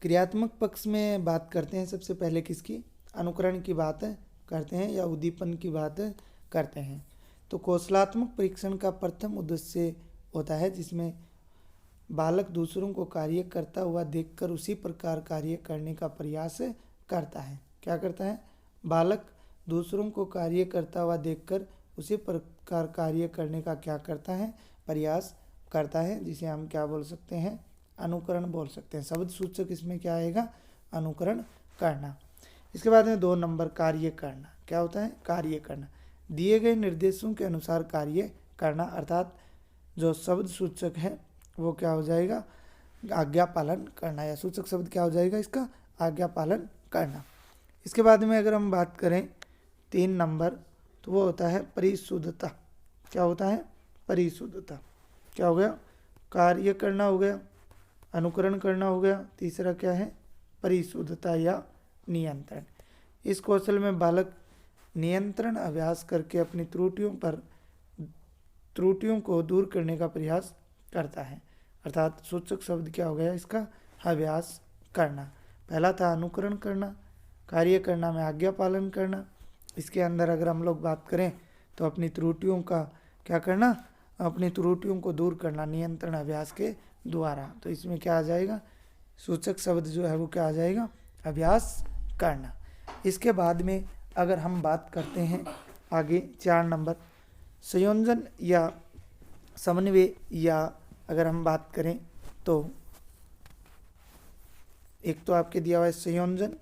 क्रियात्मक पक्ष में बात करते हैं सबसे पहले किसकी, अनुकरण की बात करते हैं या उद्दीपन की बात करते हैं। तो कौशलात्मक परीक्षण का प्रथम उद्देश्य होता है जिसमें बालक दूसरों को कार्य करता हुआ देखकर उसी प्रकार कार्य करने का प्रयास करता है। क्या करता है, बालक दूसरों को कार्य करता हुआ देखकर उसी प्रकार कार्य करने का क्या करता है, प्रयास करता है, जिसे हम क्या बोल सकते हैं, अनुकरण बोल सकते हैं। शब्द सूचक इसमें क्या आएगा, अनुकरण करना। इसके बाद में 2 नंबर कार्य करना। क्या होता है, कार्य करना, दिए गए निर्देशों के अनुसार कार्य करना, अर्थात जो शब्द सूचक है वो क्या हो जाएगा, आज्ञा पालन करना, या सूचक शब्द क्या हो जाएगा इसका, आज्ञा पालन करना। इसके बाद में अगर हम बात करें 3 नंबर, तो वो होता है परिशुद्धता। क्या होता है, परिशुद्धता। क्या हो गया, कार्य करना हो गया, अनुकरण करना हो गया, तीसरा क्या है, परिशुद्धता या नियंत्रण। इस कौशल में बालक नियंत्रण अभ्यास करके अपनी त्रुटियों को दूर करने का प्रयास करता है। अर्थात सूचक शब्द क्या हो गया इसका, अभ्यास करना। पहला था अनुकरण करना, कार्य करना में आज्ञा पालन करना। इसके अंदर अगर हम लोग बात करें तो अपनी त्रुटियों का क्या करना, अपनी त्रुटियों को दूर करना नियंत्रण अभ्यास के द्वारा। तो इसमें क्या आ जाएगा, सूचक शब्द जो है वो क्या आ जाएगा, अभ्यास करना। इसके बाद में अगर हम बात करते हैं आगे 4 नंबर संयोजन या समन्वय, या अगर हम बात करें तो एक तो आपके दिया हुआ है संयोजन,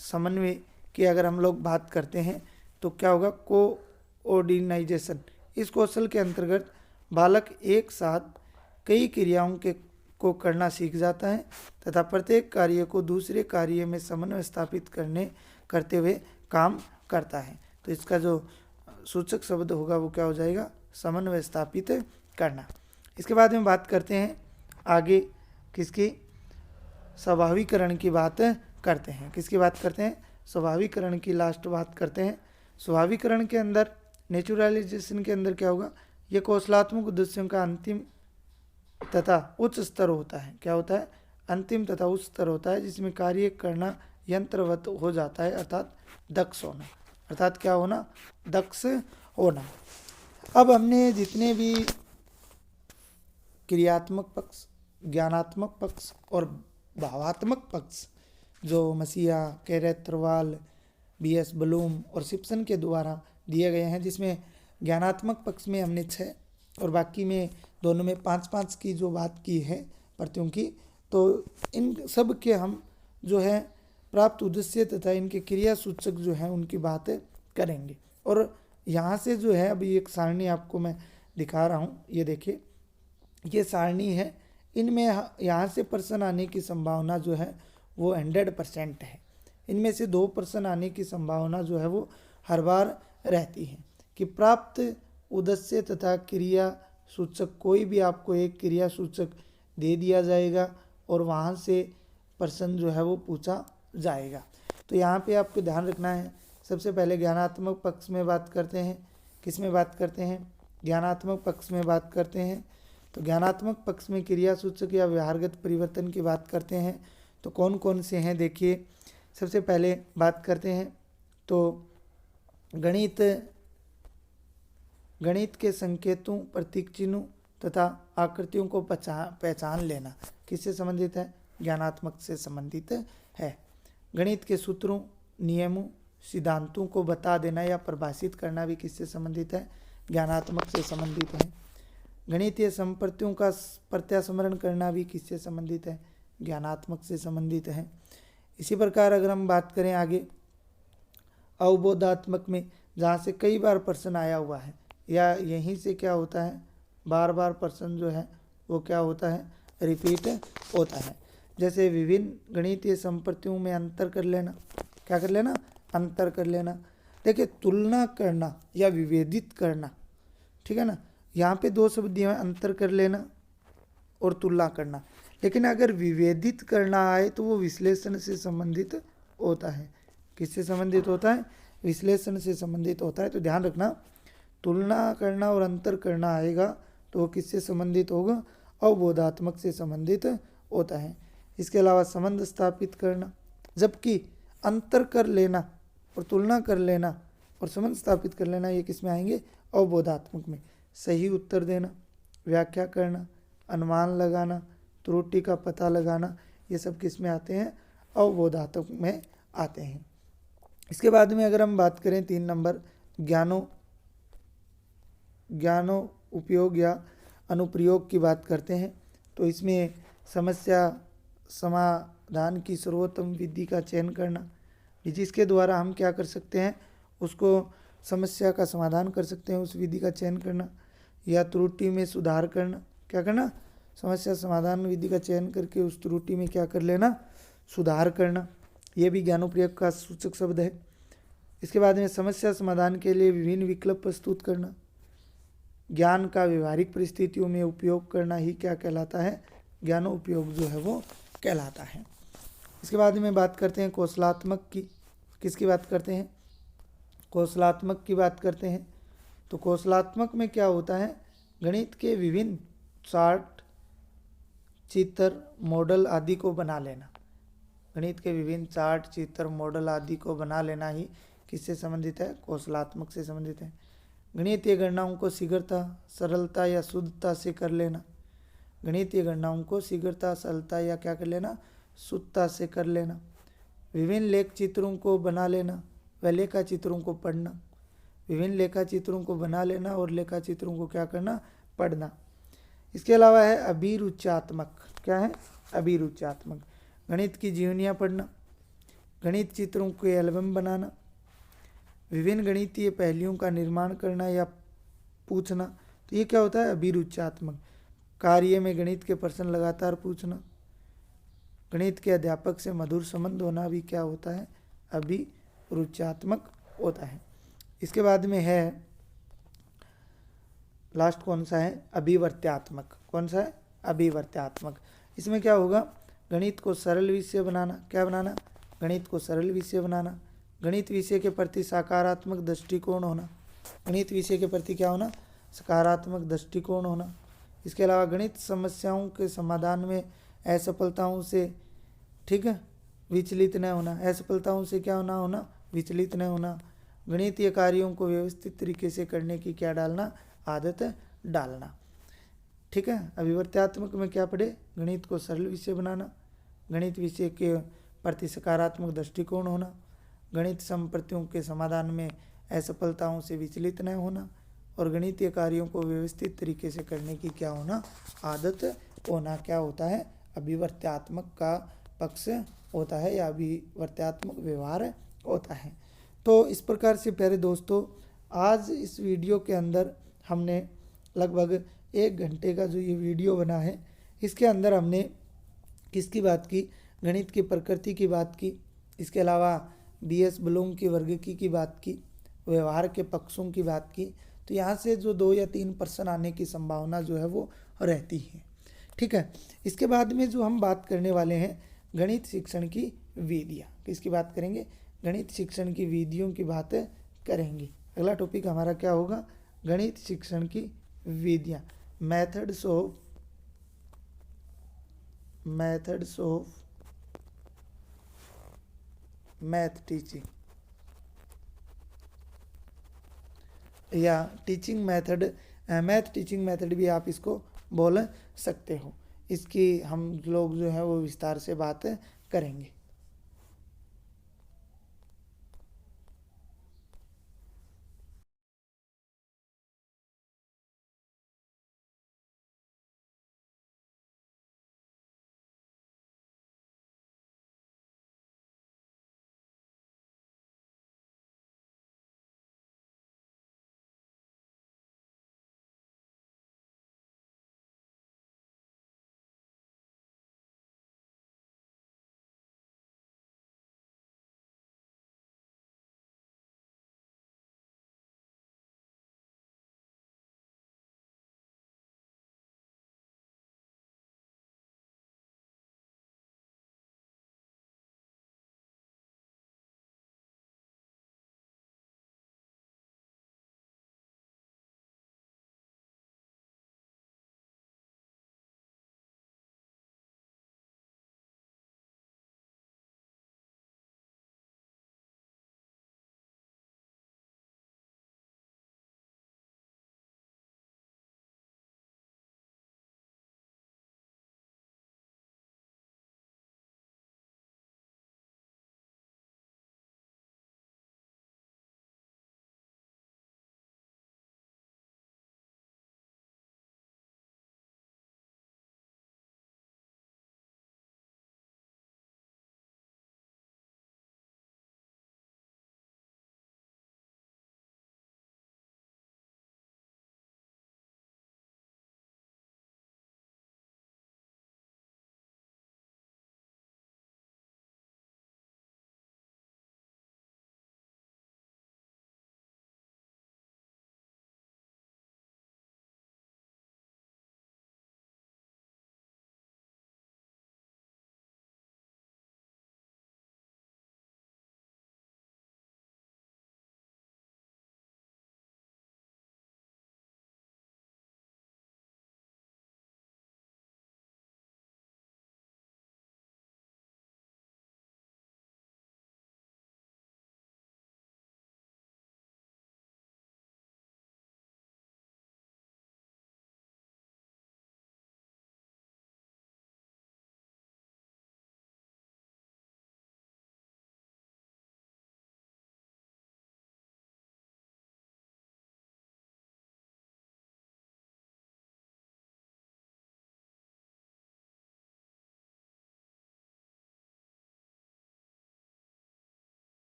समन्वय की अगर हम लोग बात करते हैं तो क्या होगा, कोऑर्डिनाइजेशन। इस कौशल के अंतर्गत बालक एक साथ कई क्रियाओं को करना सीख जाता है तथा प्रत्येक कार्य को दूसरे कार्य में समन्वय स्थापित करते हुए काम करता है। तो इसका जो सूचक शब्द होगा वो क्या हो जाएगा, समन्वय स्थापित करना। इसके बाद में बात करते हैं आगे किसकी, स्वाभाविकरण की बात करते हैं। किसकी बात करते हैं, स्वाभाविकरण की लास्ट बात करते हैं। स्वाभाविकरण के अंदर, नेचुरलाइजेशन के अंदर क्या होगा, यह कौशलात्मक उद्देश्यों का अंतिम तथा उच्च स्तर होता है। क्या होता है, अंतिम तथा उच्च स्तर होता है, जिसमें कार्य करना यंत्रवत हो जाता है, अर्थात दक्ष होना। अर्थात क्या होना, दक्ष होना। अब हमने जितने भी क्रियात्मक पक्ष, ज्ञानात्मक पक्ष और भावात्मक पक्ष जो मसीहा, कैरेत्रवाल, BS ब्लूम और सिप्सन के द्वारा दिए गए हैं, जिसमें ज्ञानात्मक पक्ष में हमने 6 और बाकी में दोनों में 5-5 की जो बात की है प्रतियों की, तो इन सब के हम जो है प्राप्त उद्देश्य तथा इनके क्रिया सूचक जो है उनकी बात करेंगे। और यहाँ से जो है अभी एक सारणी आपको मैं दिखा रहा हूँ, ये देखिए, ये सारणी है। इनमें यहाँ से प्रश्न आने की संभावना जो है वो 100% है। इनमें से 2% आने की संभावना जो है वो हर बार रहती है कि प्राप्त उद्देश्य तथा क्रिया सूचक, कोई भी आपको एक क्रिया सूचक दे दिया जाएगा और वहाँ से प्रश्न जो है वो पूछा जाएगा। तो यहाँ पे आपको ध्यान रखना है, सबसे पहले ज्ञानात्मक पक्ष में बात करते हैं। किस में बात करते हैं, ज्ञानात्मक पक्ष में बात करते हैं। तो ज्ञानात्मक पक्ष में क्रिया सूचक या व्यवहारगत परिवर्तन की बात करते हैं। तो कौन कौन से हैं, देखिए, सबसे पहले बात करते हैं तो गणित के संकेतों, प्रतीक चिन्हों तथा आकृतियों को पहचान लेना किससे संबंधित है, ज्ञानात्मक से संबंधित है। गणित के सूत्रों, नियमों, सिद्धांतों को बता देना या परिभाषित करना भी किससे संबंधित है, ज्ञानात्मक से संबंधित है। गणितीय संप्रतियों का प्रत्यास्मरण करना भी किससे संबंधित है, ज्ञानात्मक से संबंधित है। इसी प्रकार अगर हम बात करें आगे अवबोधात्मक में, जहाँ से कई बार प्रश्न आया हुआ है या यहीं से क्या होता है, बार बार प्रश्न जो है वो क्या होता है, रिपीट होता है। जैसे विभिन्न गणितीय संप्रतियों में अंतर कर लेना, क्या कर लेना, अंतर कर लेना। देखिए, तुलना करना या विभेदित करना, ठीक है ना, यहाँ पे 2 शब्द दिए हैं, अंतर कर लेना और तुलना करना। लेकिन अगर विभेदित करना आए तो वो विश्लेषण से संबंधित होता है। किससे संबंधित होता है, विश्लेषण से संबंधित होता है। तो ध्यान रखना, तुलना करना और अंतर करना आएगा तो वो किससे संबंधित होगा, अवबोधात्मक से संबंधित होता है। इसके अलावा संबंध स्थापित करना, जबकि अंतर कर लेना और तुलना कर लेना और संबंध स्थापित कर लेना ये किस में आएंगे, अवबोधात्मक में। सही उत्तर देना, व्याख्या करना, अनुमान लगाना, त्रुटि का पता लगाना, ये सब किस में आते हैं, अवबोधात्मक में आते हैं। इसके बाद में अगर हम बात करें 3 नंबर ज्ञानो उपयोग या अनुप्रयोग की बात करते हैं। तो इसमें समस्या समाधान की सर्वोत्तम विधि का चयन करना, जिसके द्वारा हम क्या कर सकते हैं, उसको समस्या का समाधान कर सकते हैं, उस विधि का चयन करना, या त्रुटि में सुधार करना। क्या करना, समस्या समाधान विधि का चयन करके उस त्रुटि में क्या कर लेना, सुधार करना। ये भी ज्ञानोपयोग का सूचक शब्द है। इसके बाद में समस्या समाधान के लिए विभिन्न विकल्प प्रस्तुत करना, ज्ञान का व्यवहारिक परिस्थितियों में उपयोग करना ही क्या कहलाता है, ज्ञानोपयोग जो है वो कहलाता है। इसके बाद में बात करते हैं कौशलात्मक की। किसकी बात करते हैं, कौशलात्मक की बात करते हैं। तो कौशलात्मक में क्या होता है, गणित के विभिन्न चार्ट, चित्र, मॉडल आदि को बना लेना। गणित के विभिन्न चार्ट, चित्र, मॉडल आदि को बना लेना ही किससे संबंधित है, कौशलात्मक से संबंधित है। गणितीय गणनाओं को शीघ्रता, सरलता या शुद्धता से कर लेना। गणितीय गणनाओं को शीघ्रता, सरलता या क्या कर लेना, शुद्धता से कर लेना। विभिन्न लेख चित्रों को बना लेना व लेखा चित्रों को पढ़ना। विभिन्न लेखा चित्रों को बना लेना और लेखा चित्रों को क्या करना, पढ़ना। इसके अलावा है अभिरुचात्मक। क्या है, अभिरुचात्मक। गणित की जीवनियाँ पढ़ना, गणित चित्रों के एल्बम बनाना, विभिन्न गणितीय पहेलियों का निर्माण करना या पूछना। तो ये क्या होता है, अभिरुचात्मक। कार्य में गणित के प्रश्न लगातार पूछना। गणित के अध्यापक से मधुर संबंध होना भी क्या होता है, अभिरुचात्मक होता है। इसके बाद में है लास्ट कौन सा है, अभिवर्त्यात्मक। कौन सा है, अभिवर्त्यात्मक। इसमें क्या होगा, गणित को सरल विषय बनाना। क्या बनाना, गणित को सरल विषय बनाना। गणित विषय के प्रति सकारात्मक दृष्टिकोण होना। गणित विषय के प्रति क्या होना, सकारात्मक दृष्टिकोण होना। इसके अलावा गणित समस्याओं के समाधान में असफलताओं से, ठीक है, विचलित न होना। असफलताओं से क्या होना, विचलित न होना। गणितीय कार्यों को व्यवस्थित तरीके से करने की क्या डालना, आदत डालना। ठीक है, अभिवर्त्यात्मक में क्या पढ़े, गणित को सरल विषय बनाना, गणित विषय के प्रति सकारात्मक दृष्टिकोण होना, गणित समस्याओं के समाधान में असफलताओं से विचलित न होना, और गणितीय कार्यों को व्यवस्थित तरीके से करने की क्या होना, आदत होना। क्या होता है, अभिवर्त्यात्मक का पक्ष होता है या अभिवर्त्यात्मक व्यवहार होता है। तो इस प्रकार से प्यारे दोस्तों, आज इस वीडियो के अंदर हमने लगभग 1 घंटे का जो ये वीडियो बना है, इसके अंदर हमने किसकी बात की, गणित की प्रकृति की बात की। इसके अलावा बीएस ब्लूम की वर्गीकी की बात की, व्यवहार के पक्षों की बात की। तो यहाँ से जो 2 या 3 प्रश्न आने की संभावना जो है वो रहती है। ठीक है, इसके बाद में जो हम बात करने वाले हैं, गणित शिक्षण की विधियाँ। किसकी बात करेंगे, गणित शिक्षण की विधियों की बात करेंगे। अगला टॉपिक हमारा क्या होगा, गणित शिक्षण की विधियाँ, मेथड्स ऑफ मैथ टीचिंग या teaching method, math teaching method भी आप इसको बोल सकते हो। इसकी हम लोग जो है वो विस्तार से बात करेंगे।